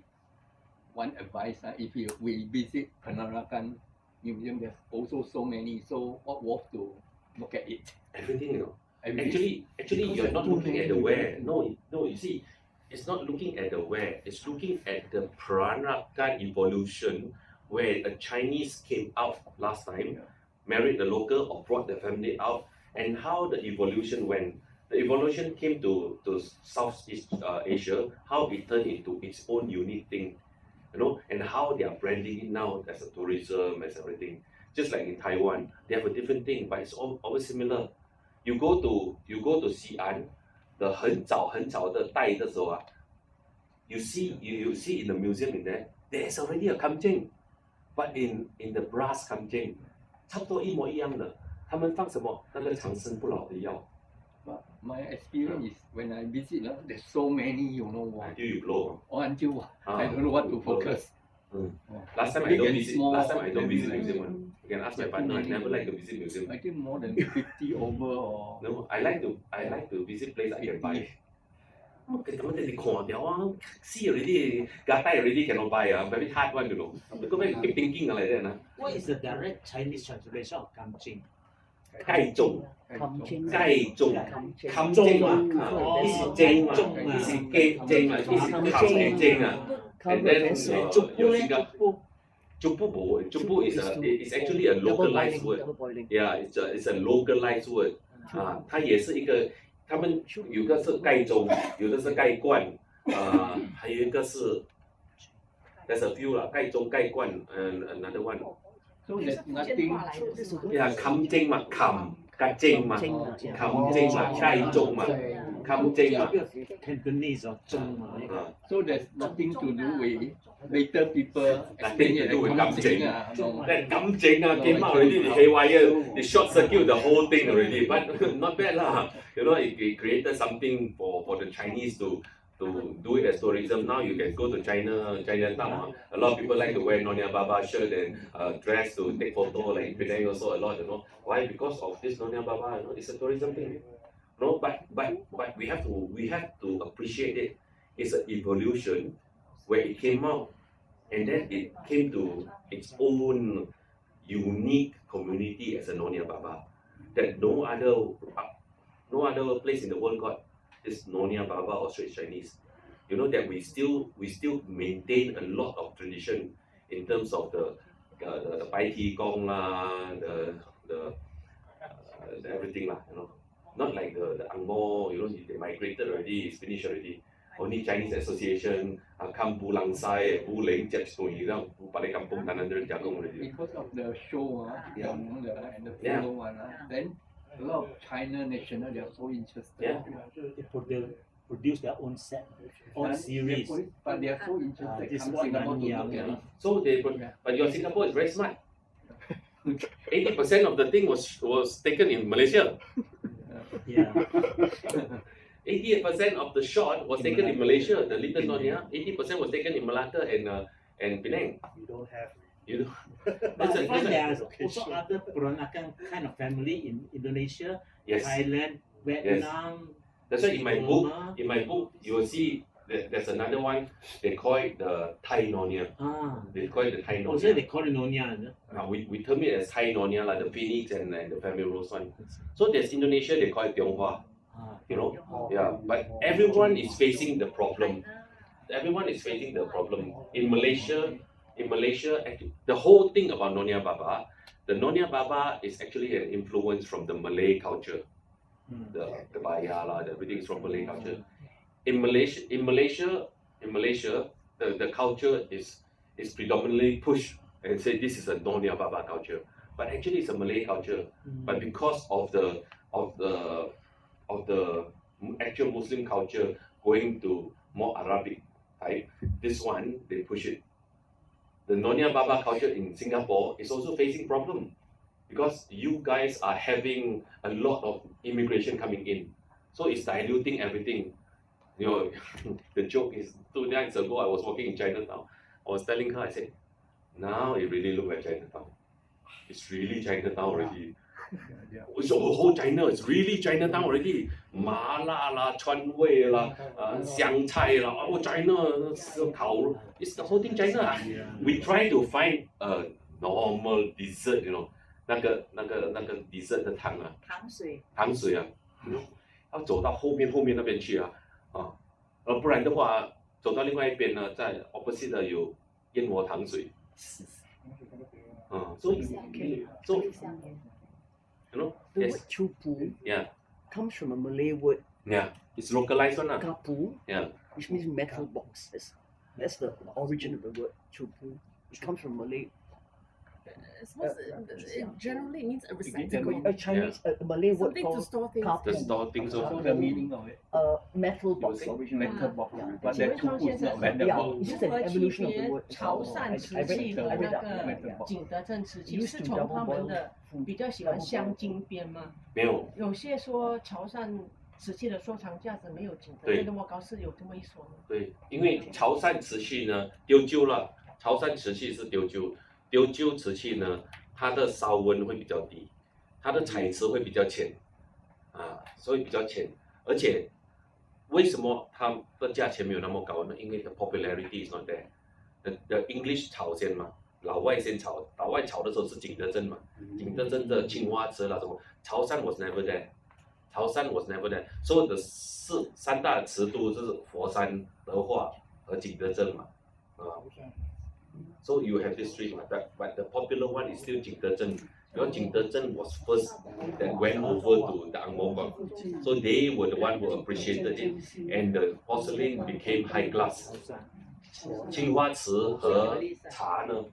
one advice if we visit Peranakan Museum, there's also so many. So what worth to look at it? Everything, you know. Everything. Actually, Because you're not too looking at many the where. different- No, you see, it's not looking at the where. It's looking at the Peranakan evolution, where a Chinese came out last time, married the local or brought the family out, and how the evolution went. The evolution came to Southeast Asia, how it turned into its own unique thing, you know, and how they are branding it now as a tourism, as everything. Just like in Taiwan, they have a different thing, but it's always similar. You go to Xi'an, the 很早的代的时候 you see in the museum in there's already a kamjeng, but in the brass kamjeng, 差不多一模一样的。他们放什么？那个长生不老的药。 But my experience is when I visit, there's so many, you know, Until you blow. until I don't know what to focus. Last time I Big don't and visit. small, Last time I don't visit maybe museum like- one. You can ask my partner. I never like to visit museum. I think more than 50 over or No, I like to visit place I can buy. 佢哋看掉see already, gatai already cannot buy very hard one, you know. Because very big thinking like that What is the direct Chinese translation of kamjing? 盖中 Kamjeng. 盖中 Kamjeng. 冚精哦一是精嘛，中啊一是基精啊，一是冚精啊。And then Jupu is actually a localized word. Double boiling. Yeah, it's a localized word. 它也是一个，他们有个是盖中，有的是盖冠，还有一个是 there's a few 啦，盖中盖冠，another one。 so there's nothing. Yeah，冚精嘛，冚格精嘛，冚精嘛，蓋中嘛，冚精嘛。 Cantonese or 中嘛？ So there's nothing to do with later people Nothing to do with Kamjeng, That kamjeng came out already, the haywire, they short circuit the whole thing already. But not bad lah. You know, it created something for the Chinese to do it as tourism. Now you can go to Chinatown. A lot of people like to wear Nonya Baba shirt and dress to take photo, like Penang also a lot. You know why? Because of this Nonya Baba. You know, it's a tourism thing. No, but we have to appreciate it. It's an evolution where it came out, and then it came to its own unique community as a Nonya Baba that no other place in the world got this Nonya Baba or Straits Chinese. You know that we still maintain a lot of tradition in terms of the Bai Ti Gong lah, the everything lah, you know. Not like the Angmo, you know, they migrated already, it's finished already. Only Chinese Association, come Pulang Sai, Pulang Jep Stoi, balik kampung tanah dia jagung already. Because of the show, and the Yeah. photo one, then a lot of China national they are so interested. Yeah. They produce their own set, own series. But they are so interested. This come one Singapore to Nanyang, look at it. So but your Singapore is very smart. 80% of the thing was taken in Malaysia. Yeah. 88% of the shot was taken in Malaysia. The little Nonya, 80% was taken in Malacca and Penang. We don't have. You know, But I find there are Okay, also sure. other Peranakan kind of family in Indonesia, yes. Thailand, Vietnam. That's why in my book, Burma. you will see that there's another one. They call it the Thai Nonya. They call it the Thai Also Nonya. they call it Nonya. No? We term it as Thai Nonya, like the Phoenix and the Family Rose one. So there's Indonesia. They call it Tionghoa. You know, yeah. But everyone is facing the problem. Everyone is facing the problem. In Malaysia, the whole thing about Nonya Baba, the Nonya Baba is actually an influence from the Malay culture. The Kebaya lah, everything is from Malay culture. In Malaysia, the culture is predominantly pushed and say this is a Nonya Baba culture, but actually it's a Malay culture. But because of the actual Muslim culture going to more Arabic type, this one they push it. The Nonya Baba culture in Singapore is also facing problem because you guys are having a lot of immigration coming in, so it's diluting everything. You know, the joke is 2 nights ago I was walking in Chinatown. I was telling her, I said, now it really looks like Chinatown. It's really Chinatown already. It's the whole China, it's really Chinatown already. Mala lah, Chuan Wei lah, Xiang Cai lah, oh China, it's the whole thing China. We try to find a normal dessert, you know, 那个 dessert 的汤啊，糖水啊，要走到后面那边去啊，不然的话，走到另外一边呢，在 opposite 的有燕窝糖水，so you know, The yes, word chupu yeah, comes from a Malay word yeah, it's localized one lah, kapu, yeah, which means metal box. That's the origin of the word chupu. It comes from Malay. It generally means a receptacle. A Chinese, a Malay word Something to called store things. the kapu, store things So also. the meaning of it, metal box. You were metal box, Yeah. but that chupu is not metal Yeah, box. it's just an evolution of the word. 潮汕瓷器和那个景德镇瓷器是从他们的比较喜欢镶金边吗？没有，有些说潮汕瓷器的收藏价值没有景德镇那么高，是有这么一说吗？对，因为潮汕瓷器呢丢旧了，潮汕瓷器是丢旧瓷器呢，它的烧温会比较低，它的彩瓷会比较浅，所以比较浅，而且为什么它的价钱没有那么高呢？因为 the popularity is not there。The English 炒先嘛，老外先炒，老外炒的时候是景德镇嘛，景德镇的青花瓷啦什么，潮汕 was never there。潮汕 was never there， 所以的三大瓷都是佛山、德化和景德镇嘛，So you have this three, but the popular one is still 景德镇。Because 景德镇 was first that went over to the Angmo, so they were the one who appreciated it, and the porcelain became high class. 青花瓷和茶呢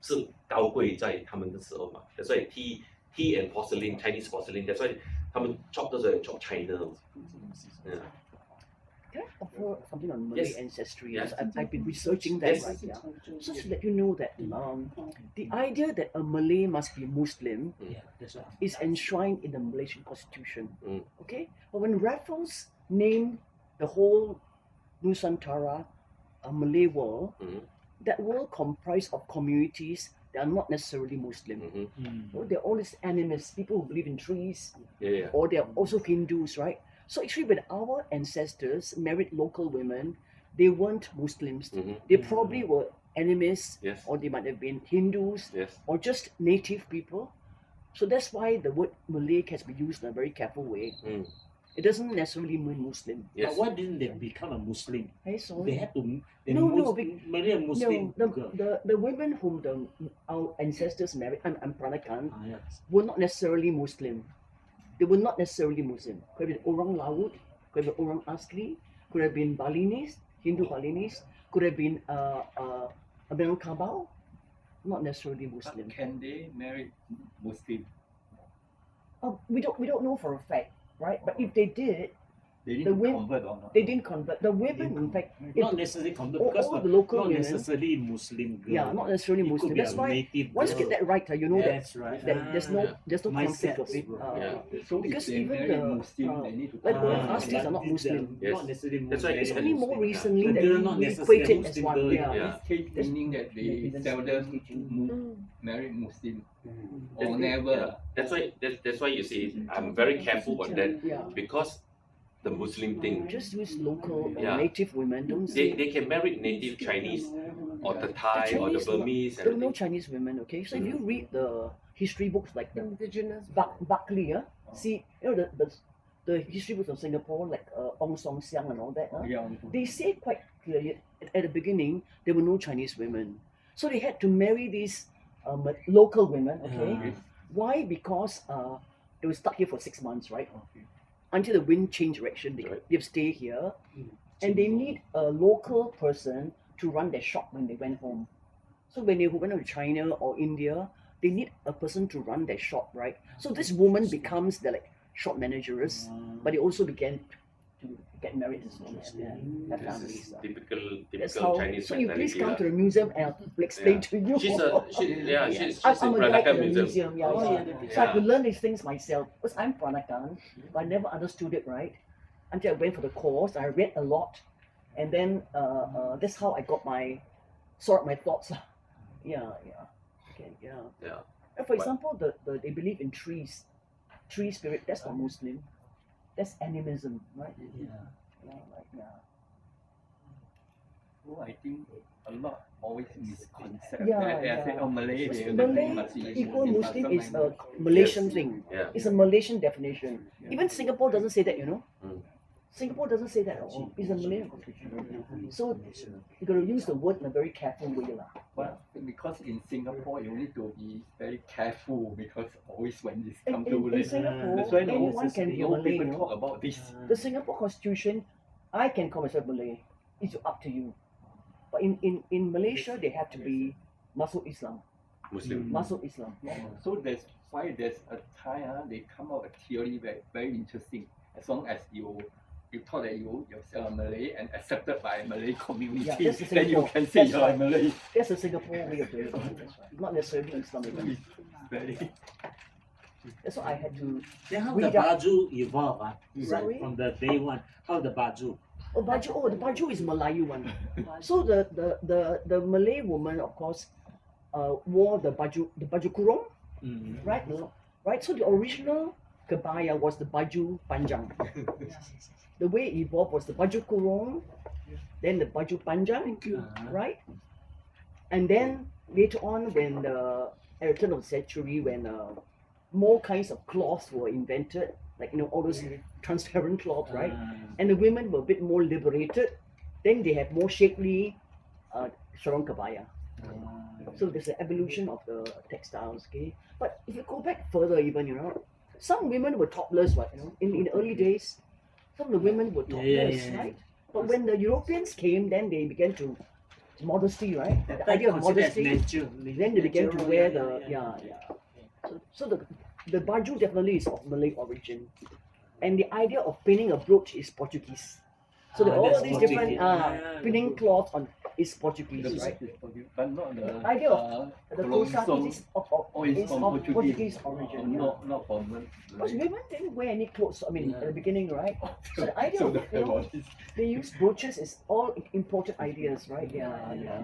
是高贵在他们的时候嘛，所以 tea and porcelain, Chinese porcelain, that's why 他们 chop 的时候 chop China. Can I offer something on Malay Yes. ancestry? Yes. I've been researching that Yes. right now. Just to let you know that the idea that a Malay must be Muslim That's right. is enshrined in the Malaysian constitution. Mm. Okay? But when Raffles named the whole Nusantara a Malay world, that world comprised of communities that are not necessarily Muslim. Mm-hmm. They're all these animists, people who believe in trees, Yeah. or they're also Hindus, right? So actually, when our ancestors married local women, they weren't Muslims. Mhm. They probably were animists, Yes. or they might have been Hindus, Yes. or just native people. So that's why the word Malay has been used in a very careful way. Mm. It doesn't necessarily mean Muslim. Yes. But why didn't they become a Muslim? Hey, sorry. They had to. They No, no, marry a Muslim No, girl. the women whom our ancestors married, I'm Peranakan, Yes. were not necessarily Muslim. They were not necessarily Muslim. Could have been Orang Laut, could have been Orang Asli, could have been Balinese, Hindu Balinese, could have been Minangkabau, not necessarily Muslim. Can they marry Muslim? We don't know for a fact, right? But if they did, They The didn't win- convert or not? they didn't convert. The women, in fact, Not necessarily convert all- because all not, the local not women- necessarily Muslim girl. yeah, not necessarily It could Muslim. be That's a why native once you girl. get that right, you know that That's right. there's no conflict of it. Yeah. So because if they even marry the, Muslim, they need to like convert. Orang Aslis are not Muslim. Yes. Not necessarily That's why Muslim. it's It's only more Muslim, yeah. recently The that girl we not we necessarily equate it as Muslim one. girl, Yeah. Yeah. This case meaning that they seldom marry Muslim or never. Yeah. That's why you see, I'm very careful on that Yeah. because the Muslim thing, Just use local or Yeah. native women. Don't they, say they can marry native Chinese or the Thai or the Chinese, Burmese. there were no Everything. Chinese women. Okay, so if you read the history books like the Indigenous. Buckley, see, you know the history books of Singapore like Ong Song Siang and all that. Yeah. They say quite clearly at the beginning there were no Chinese women, so they had to marry these local women. Okay, why? Because they were stuck here for 6 months, right? Okay. Until the wind changed direction, Right. they've stayed here, and they need a local person to run their shop when they went home. So when they went to China or India, they need a person to run their shop, right? So this woman becomes the shop managers, but they also began to get married as well and have This families. is typical That's typical how. Chinese So you please mentality. come lah. to the museum and I'll explain to you. She's I'm in a guide Peranakan in the Museum. museum. Yeah, Oh, yeah. yeah. So I could learn these things myself because I'm Peranakan, but I never understood it right until I went for the course. I read a lot, and then that's how I got sort of my thoughts. Yeah. Okay, yeah. Yeah. For example, they believe in trees, tree spirit. That's not Muslim. That's animism, right? Yeah. Yeah. So I think a lot always misconcept. Yeah, I say, yeah. oh, Malay, Because they Malay must be equal Muslim is a Muslim. Malaysian Yes. thing. Yeah. It's a Malaysian definition. Even Singapore doesn't say that, you know. Mm. Singapore doesn't say that at all. It's a Malaysian constitution. So you got to use the word in a very careful way, lah. Well, because in Singapore, you need to be very careful because always when this In, come in, to in Malay, Singapore, that's why anyone can be a Malay. people You know? talk about this. The Singapore constitution, I can call myself Malay. It's up to you. But in Malaysia, they have to be Masuk Islam. Muslim. Masuk Islam. So that's why there's a time they come out a theory very interesting. As long as you thought that you yourself are Malay and accepted by Malay community, Yeah, that's the then you Singapore. can say That's you're right. Malay. That's the Singapore way of doing it. That's right. Not necessarily Islamic. It's very That's why I had to. Then how We the got- baju evolve? Sorry? From the day one, how the baju? The baju is Melayu one. So the Malay woman, of course, wore the baju kurung, right? Right. So the original kebaya was the baju panjang. The way it evolved was the baju kurung, then the baju panjang, right? And then later on, when at the turn of the century, when more kinds of cloths were invented, like all those transparent cloths, right? And the women were a bit more liberated. Then they have more shapely sarong kebaya. So there's an evolution of the textiles, okay? But if you go back further even, some women were topless, right? In the early days, some of the women were topless, yeah. right? But when the Europeans came, then they began to modesty, right? The idea of modesty. Then they began to wear the So the baju definitely is of Malay origin, and the idea of pinning a brooch is Portuguese. So there are all that's these different Portuguese. pinning cloth on is Portuguese, the right? but not the idea of The kosaki Colombo. is of from Portuguese origin. Yeah. not from Because Malay. women didn't wear any clothes. I mean, at the beginning, right? So the idea So of the they use brooches is all imported ideas, right? Yeah.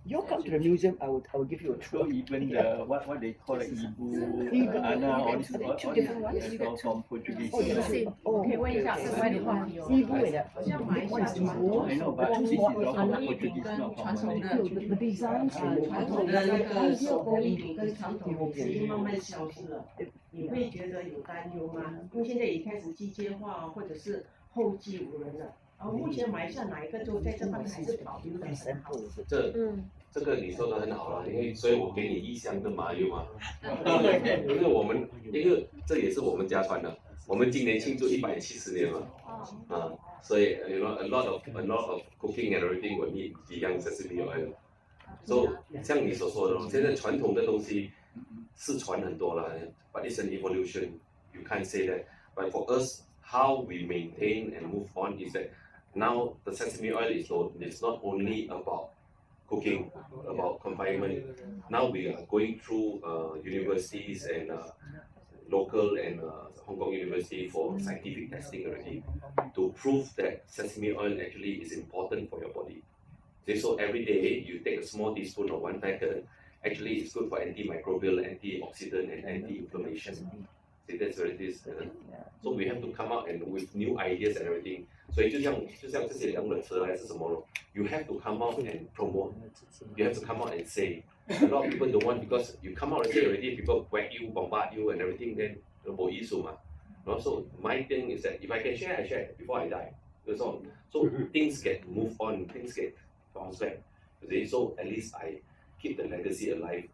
You come to the museum, I will give you a So tour. even the what they call the Ibu, Ana, all these Two different ones? that's all from Portuguese. Oh, yeah. Oh, 可以问一下 okay, 另 okay. 外的话题哦。 Ibu and that. 好像马来西 One 亚 is 传 Ibu. 统 I know, but this is all 传 from 统艺品 Portuguese, 跟 not 传 from 统 Malay. 的 The designs 传统的那个手工艺品跟传统美食已经慢慢消失了，你会觉得有担忧吗？因为现在也开始机械化，或者是后继无人了。目前马来西亚哪一个州在这方面还是保留的很好？这个你说的很好了，因为所以我给你异乡的麻油嘛，因为这也是我们家传的，我们今年庆祝170年了，所以 you know a lot of cooking and everything will need young sesame oil。So 像你所说的，现在传统的东西是传很多了 ，but it's an evolution. You can't say that. But for us, how we maintain and move on is that now the sesame oil is not only about cooking, about confinement. Now we are going through universities and local and Hong Kong University for scientific testing already to prove that sesame oil actually is important for your body. Okay, so every day you take a small teaspoon of one packet, actually it's good for antimicrobial, antioxidant and anti-inflammation. See, that's what it is. So we have to come out and with new ideas and everything. 所以就像这些两本词还是什么咯 ，you have to come out and promote. You have to come out and say. A lot of people don't want because you come out and say already, people whack you, bombard you and everything. Then 没意思嘛。So my thing is that if I can share, I share before I die. That's all. So things get move on, things get bounce back. So at least I keep the legacy alive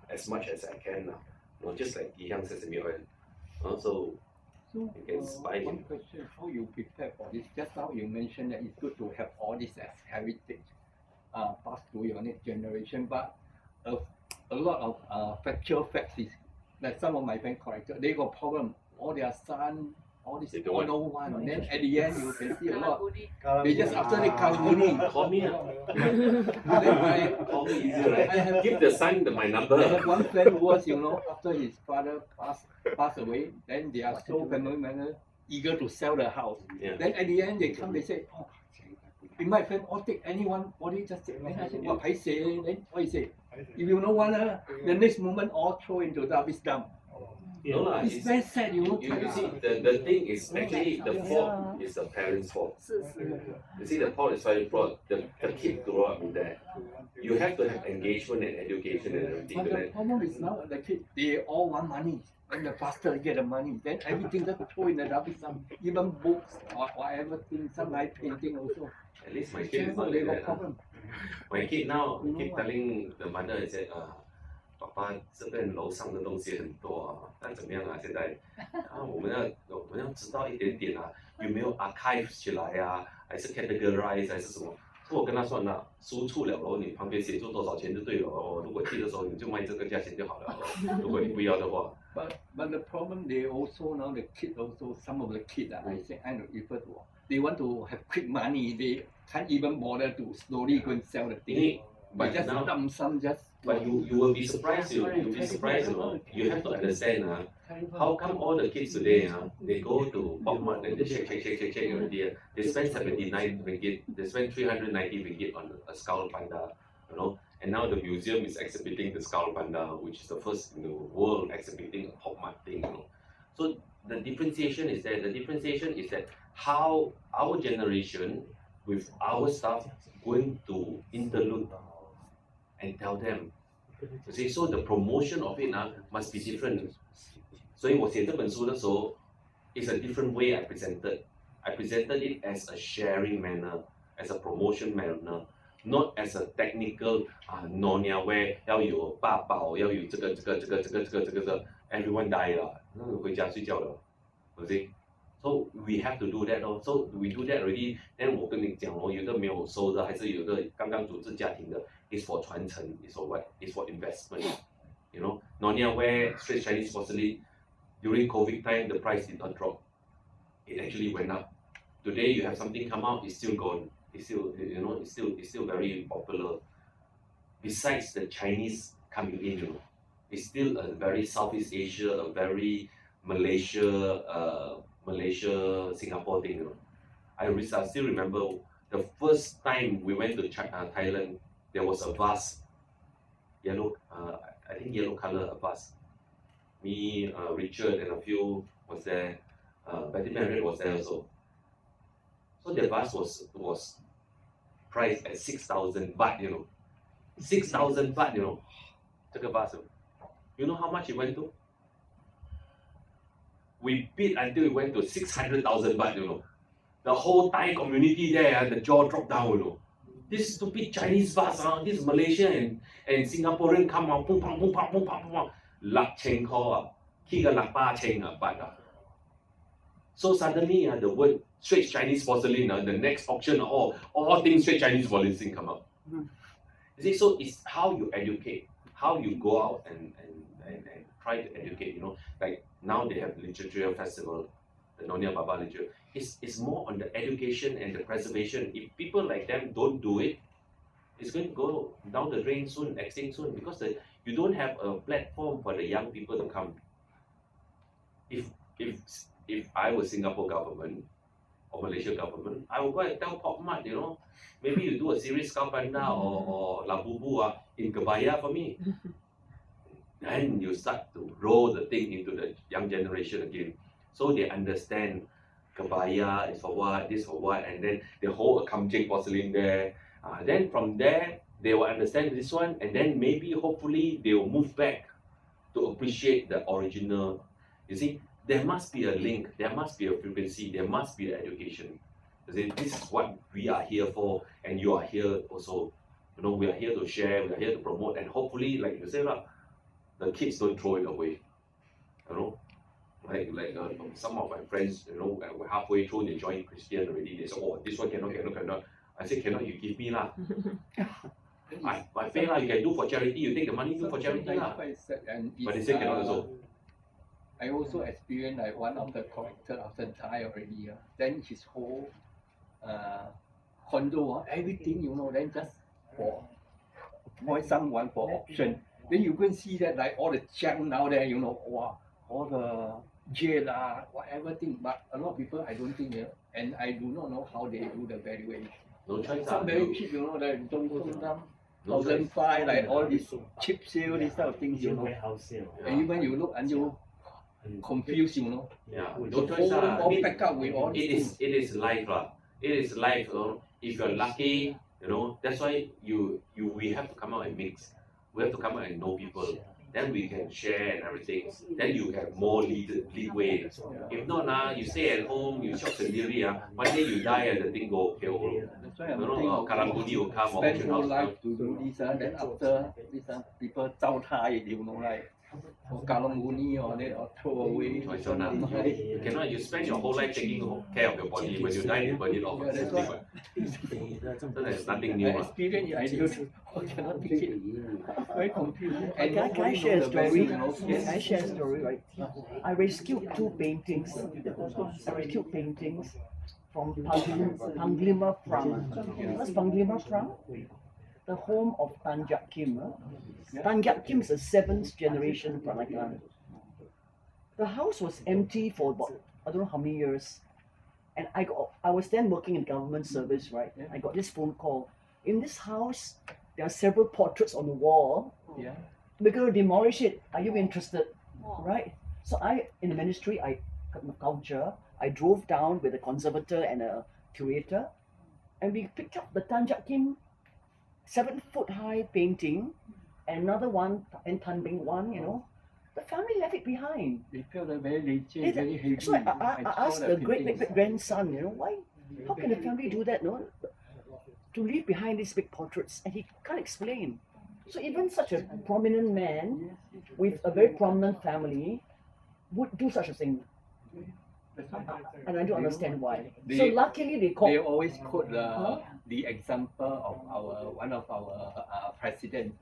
as much as I can now. Just like Young Sesame Oil. So you can buy one it. question: how you prepare for this? Just now you mentioned that it's good to have all this as heritage, passed to your next generation. But a lot of factual facts is that some of my friends corrected. They got problem. All their son, all this, They don't all want. no one. Then at the end you can see a lot. Karang They just guni. after they karang Call me. Then Call me easier, right? I have Give the son my I number. have one friend who was, after his father passed away, then they are so family member eager to sell the house. Yeah. Then at the end they come, they say, oh, in my friend, all take anyone, body just take. Then I say, what I say? Then what he say? If you know one, the next moment all throw into the rubbish dump. No lah, It's very sad, you see, the thing is actually the fault is the parents' fault. 是是。 You see, the fault is very fault. The kid grow up in there. You have to have engagement and education and everything. But To the that. problem is now the kid, they all want money. And the faster they get the money, then everything just throw in the rubbish dump. Even books or whatever thing, some nice painting also. At least my kid is Children, not they like got that. problem. My kid now keep telling the mother and said, 爸爸这边楼上的东西很多啊，那怎么样啊？现在我们要知道一点点啊，有没有 archive 起来啊，还是 categorize 还是什么？我跟他说那输出了咯，你旁边写出多少钱就对了哦。如果去的时候你就卖这个价钱就好了哦。如果你不要的话。But the problem they also now the kid also some of the kid I say I don't refer to they want to have quick money they can't even bother to slowly go and sell the thing. But just now, dump some just. But you will be surprised. You'll be surprised. You have to understand. How come all the kids today? They go to Pop-Mart and they check already. They spend 79 ringgit. They spend 390 ringgit on a skull panda. And now the museum is exhibiting the skull panda, which is the first in the world exhibiting a Pop-Mart thing. So the differentiation is there. The differentiation is that how our generation with our stuff going to interlude and tell them. You see, so the promotion of it must be different. 所以我写这本书的时候 it's a different way I presented. I presented it as a sharing manner, as a promotion manner, not as a technical Nonia where 要有八宝，要有这个 everyone die 了，回家睡觉了，you see? So we have to do that. So we do that already. Then 我跟你讲有的没有收的，还是有的刚刚组织家庭的 is for 传承 is for what? Is for investment. Nonia ware Straits Chinese porcelain during COVID time the price did not drop. It actually went up. Today you have something come out, it's still gone. It's still it's still very popular. Besides the Chinese coming in, it's still a very Southeast Asia, a very Malaysia, Singapore thing. I still remember the first time we went to Thailand. there was a vase, yellow, I think yellow color vase. Me, Richard, and a few was there. Betty Marriott was there also. So the vase was priced at 6,000 baht, 6,000 baht, 这个 vase. You know how much it went to? We bid until it went to 600,000 baht, The whole Thai community there, the jaw dropped down, This stupid Chinese vase, this Malaysian and Singaporean come out, boom, boom, boom, boom, boom, boom, boom, Lak Cheng Ho, Kiga Lak Ba Cheng, baht. So suddenly, the word Straits Chinese porcelain, the next auction, all things Straits Chinese porcelain come up. You see, so it's how you educate, how you go out and try to educate, Like now they have literature festival, the Nonya Baba literature. It's more on the education and the preservation. If people like them don't do it, it's going to go down the drain soon, extinct soon, because you don't have a platform for the young people to come. If I was Singapore government or Malaysia government, I would go and tell Pop Mart, maybe you do a series Kaupanda or Labubu in Kebaya for me. Then you start to roll the thing into the young generation again. So they understand Kebaya is for what, this for what, and then they hold a Kamjeng porcelain there. Then from there, they will understand this one, and then maybe, hopefully, they will move back to appreciate the original. You see, there must be a link, there must be a frequency, there must be an education. You see, this is what we are here for, and you are here also. We are here to share, we are here to promote, and hopefully, like you said, the kids don't throw it away. Like some of my friends, halfway through they joined Christian already. They say, "Oh, this one cannot." I say, "Cannot, you give me lah." I pay lah. You can do for charity. You take the money, do for charity lah. But they say cannot also. I also experienced like one of the collector after die already. Then his whole condo, everything then just for someone for auction. Then you can see that like all the junk now there, wow, all the jail whatever thing. But a lot of people, I don't think, and I do not know how they do the valuation. No choice. Some very cheap, like 1,500, like all these cheap sale, this type of things, warehouse sale. And even you look and you confused, Yeah, The no choice. whole back up with all It is life lah. It is life. If you're lucky, that's why we have to come out and mix. We have to come out and know people. Then we can share and everything. Then you have more leeway. If not, you stay at home, you shop sendiri. One day you die and the thing go okay. That's why I'm thinking Karang-Guni will come or spend auction whole house. life to do this, then after this, people 糟蹋 it, like or Karang-Guni or they or throw away. You cannot. You spend your whole life taking care of your body. When you die, you burn it off. Yeah, that's why. So there's nothing new. I experienced it, I cannot take it. Very confusing. And Can I share a story? Can I Yes. share a story, right? I rescued two paintings. I rescued paintings from Panglima Pram. What's Panglima Pram? The home of Tan Jiak Kim. Tan Jiak Kim is a 7th generation Peranakan. The house was empty for about, I don't know how many years. And I was then working in government service, right? I got this phone call. In this house, there are several portraits on the wall. Yeah. We're going to demolish it. Are you interested? Right? So in the ministry, culture, I drove down with a conservator and a curator, and we picked up the Tan Jiak Kim 7-foot high painting, and another one, and Tan Bing one, The family left it behind. They felt very rigid, very heavy. So I asked the great-great-grandson, why? How can the family do that, to leave behind these big portraits? And he can't explain. So even such a prominent man with a very prominent family would do such a thing. And I don't understand why. So luckily they They called. always quote the example of one of our president,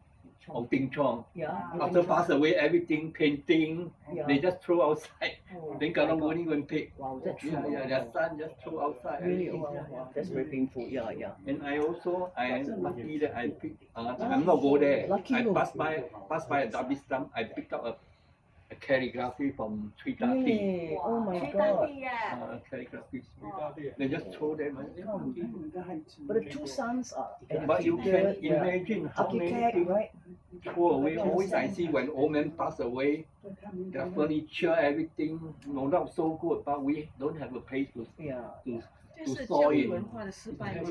Ong Ting Chong. Yeah. After pass away, everything painting, Yeah. they just throw outside. Then Karang-Guni go and pick. Wow, that's true. Yeah, their son just throw outside. Really? everything. Wow. That's very painful. Yeah. And I am lucky that I pick. I'm not go there. Lucky I you. pass by a Darby Slum. I pick up a calligraphy from Trinidad. Yeah. Oh my god. Calligraphy. They just throw them. But the two sons are But you can educated, imagine how many architect, things right? throw away. Always I see when old man pass away, their furniture, everything no doubt so good, but we don't have a place to Yeah.这是 store 教育 it. 文化的失败吗？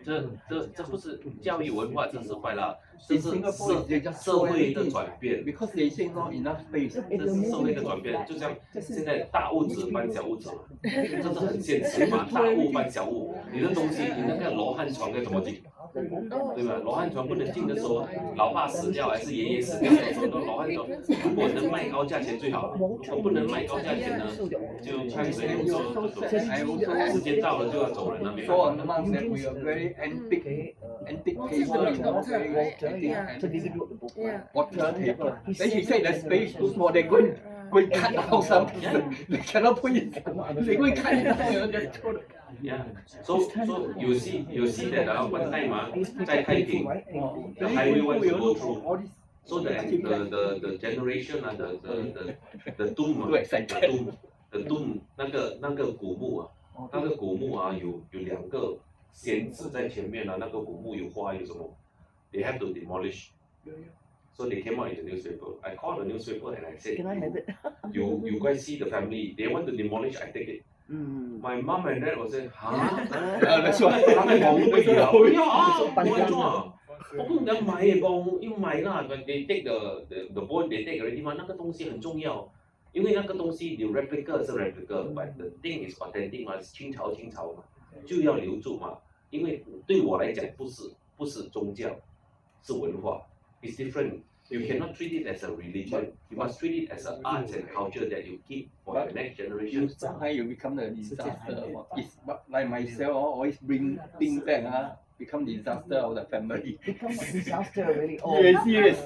这不是教育文化，这是坏了，这 In 是 Singapore, they just 社 throw 会的 everything 转变。 because they say not enough space. 这是社会的转变，就像现在大屋子搬小屋子嘛，这是很现实嘛，大屋搬小屋，你的东西，你那个罗汉床该怎么进？对吧？罗汉床不能进的时候，老爸死掉还是爷爷死掉的时候，那罗汉床如果能卖高价钱最好，如果不能卖高价钱呢，就看谁能做就做。时间到了就要走人了，没 So 办 on 法。 the month that we are very antique table, you know, very So did you antique do the book? Yeah. water table. Then he said the space too small. They go and cut down something. They cannot put it. They go and cut it down. You know, just throw it. Yeah. So you see that one time 啊，在太平 the Then highway people wants will to go look through. for all this. So the generation 啊the tomb 啊 Too excited. the tomb 那个古墓啊，那个古墓啊有两个仙子在前面啊，那个古墓有花有什么 ，they have to demolish. So they came out in the newspaper. I called the newspaper and I said, Can I have it? you guys see the family? They want to demolish. I take it. My mom and dad was saying, 哈， That's why. 他们講乜嘢啊？不要啊，我要做啊！我不能買嘅講，要買啦。But they take the bone, they take already 嘛，那個東西很重要，因為那個東西你 replica 是 replica，but the thing is authentic 嘛，清朝嘛，就要留住嘛。因為對我來講不是宗教，是文化。It's different. You cannot treat it as a religion. You must treat it as an art and culture that you keep for the next generation. Sometimes you become a disaster. It's like myself, always bring things back, become disaster of the family. Become a disaster really. Oh, Yes.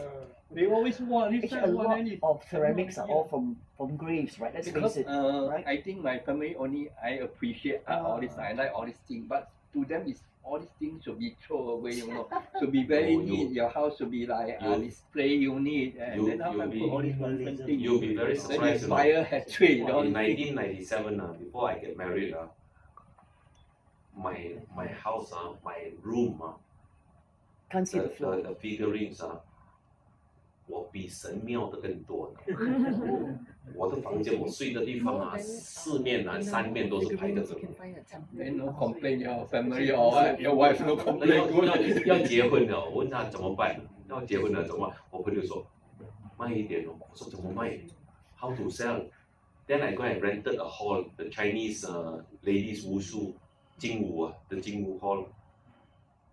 They always want this Actually, a one lot and this. of ceramics are all from graves, right? Let's Because face it. right? I think my family only I appreciate all this. I like all these things, but to them is all these things should be thrown away. You know, should be very Oh, you- neat. Your house should be like a you- display unit, and you- then how you'll can be- put all these nonsense things. You'll be very Then surprised. the fire has trade. All In these things. 1997 before I get married my house my room Can't see the floor. the figurines 我比神庙的更多呢。我的房间我睡的地方四面三面都是排着人。 Then no complain your family or what? Your wife no 那 complain. 要结婚了，我问他怎么办？要结婚了怎么办？我朋友说卖一点哦，我说怎么卖 ？How to sell? Then I go and rented a hall, the Chinese ladies wushu 精武the 精武 hall.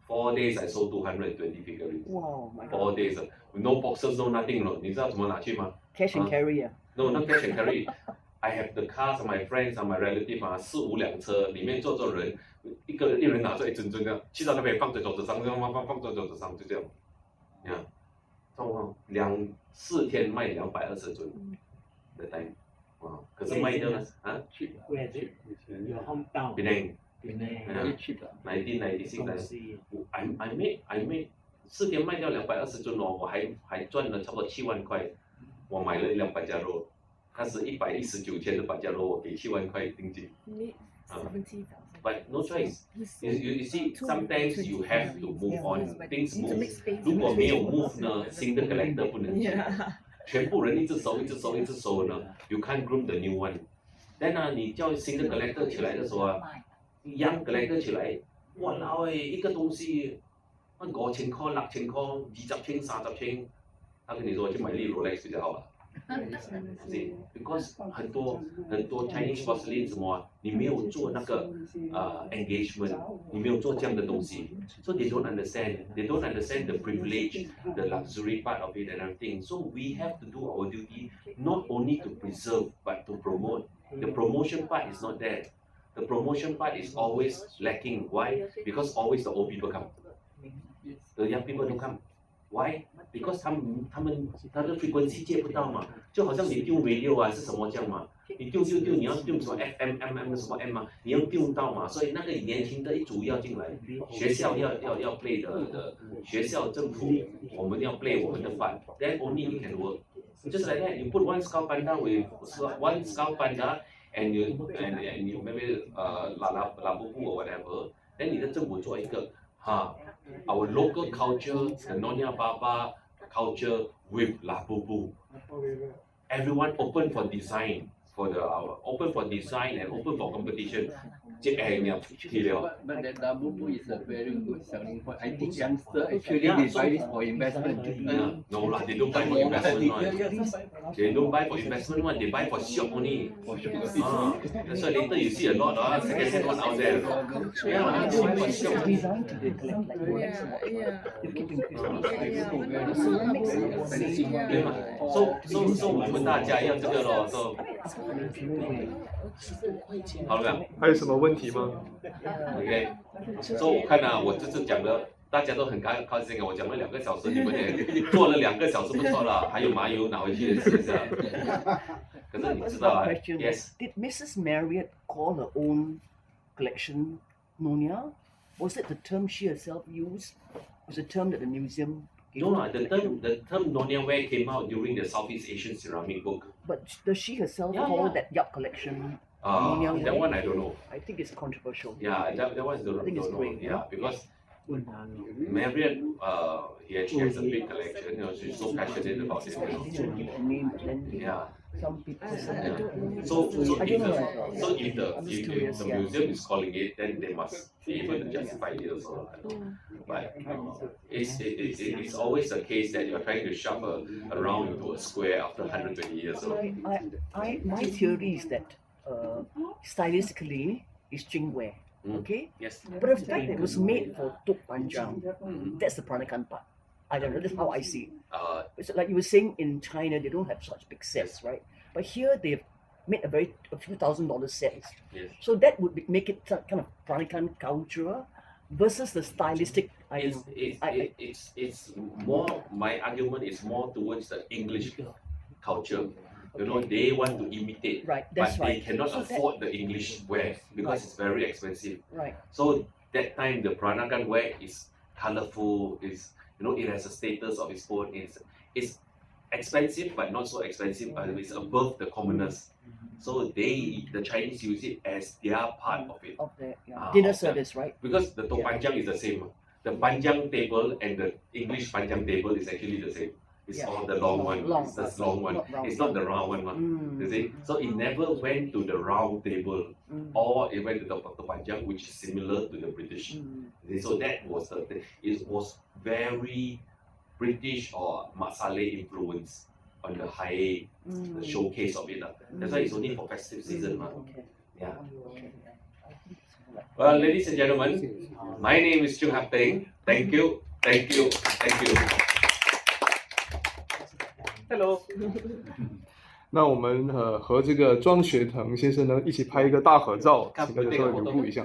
4 days I sold 220 figurines. Wow, my 4 God. days, no boxes, no nothing 了。你知道怎么拿去吗 Cash and carry.？No, not cash and carry. I have the cars of my friends and my relative 4、5辆车，里面坐着人，一人拿着一尊这样，去到那边放在桌子上，这样放在桌子上，就这样。你看，状况4天卖220尊的单，可是卖掉呢Where is it? Your hometown. Penang. Penang. Very cheap. 1996 I made 4天卖掉220尊哦，我还赚了差不多7万块。我买了一辆百家罗，它是119天的百家罗，我给7万块定金。But no choice. You see, sometimes you have to move on. Things move. 如果没有 move 呢，新的 collector 不能进来。全部人一直收呢 ，you can't groom the new one. Then 你叫新的 collector 起来的时候young collector 起來，哇鬧一個東西，5000塊、6000塊、20千、30千，他跟你說去買粒 Rolex 比較好了，是 because 很多 Chinese porcelain 什麼你沒有做那個engagement， 你沒有做這樣的東西 ，so they don't understand the privilege, the luxury part of it and everything. So we have to do our duty, not only to preserve but to promote. The promotion part is not there. The promotion part is always lacking. Why? Because always the old people come. The young people don't come. Why? Because 他的 frequency 接不到嘛，就好像你丢 radio 是什么这样嘛，你丢，你要丢什么 FM、MM 什么 M 嘛，你要丢到嘛，所以那个年轻的一组要进来，学校要 play 的学校政府，我们要 play 我们的 part. Then only we can work. Just like that, you put one skull panda with one skull panda, and you maybe labubu or whatever. Then 你的政府做一个our local culture, the Nyonya Baba culture with labubu. Everyone open for design, open for design and open for competition. But that labubu is a very good selling point. I think youngsters actually they buy this for investment. No lah, they don't buy for investment one. They don't buy for investment one. They buy for shop only. That's why later you see a lot of second-hand one out there. Yeah, they buy for shop. So 我们大家要这个咯，好了没有？还有什么问题吗 OK， 所以我看我这次讲的大家都很高兴我讲了2个小时，你们也做了2个小时不错了，还有麻油拿回去吃一下。可是你知道yes. Did Mrs. Marriott call her own collection Nyonya? Was it the term she herself used? Was it a term that the museum No, the term Nyonya ware came out during the Southeast Asian ceramic book. But does she herself call that Yap collection Nyonya that ware? one I don't know. I think it's controversial. Yeah, that one I don't know. Yeah, because Marriott, he actually has a big collection. She's so passionate about it. Yeah. Some people So if the museum is calling it, then they must be able to justify it also. But it's always the case that you're trying to shuffle around into a square after 120 years. My theory is that stylistically it's Jingware. Okay? Yes. But the fact that it was made for Tok Panjang, that's the Peranakan part. I don't know, that's how I see it. It's like you were saying in China, they don't have such big sets, right? But here they've made a few $1,000 sets. Yes. So that would make it kind of Peranakan culture versus the stylistic. It's more, my argument is more towards the English culture. You know, they want to imitate, right, that's but they cannot afford the English wear because it's very expensive. Right. So that time the Peranakan wear is colorful, it has a status of its own. It's expensive but not so expensive, but it's above the commoners. So the Chinese use it as their part of it. Of the dinner service, right? Because the Tok Panjang is the same. The Panjang table and the English Panjang table is actually the same. It's all the long one. It's the long one. It's not the round one. You see? So it never went to the round table, or it went to the Tok Panjang, which is similar to the British. So that was the thing. It was very British or Masaleh influence on the high the showcase of it. That's why it's only for festive season. Yeah. Well, ladies and gentlemen, my name is Chung Hap Teng. Thank you. Hello. 那我们和这个庄学腾先生呢一起拍一个大合照，请大家稍微留步一下。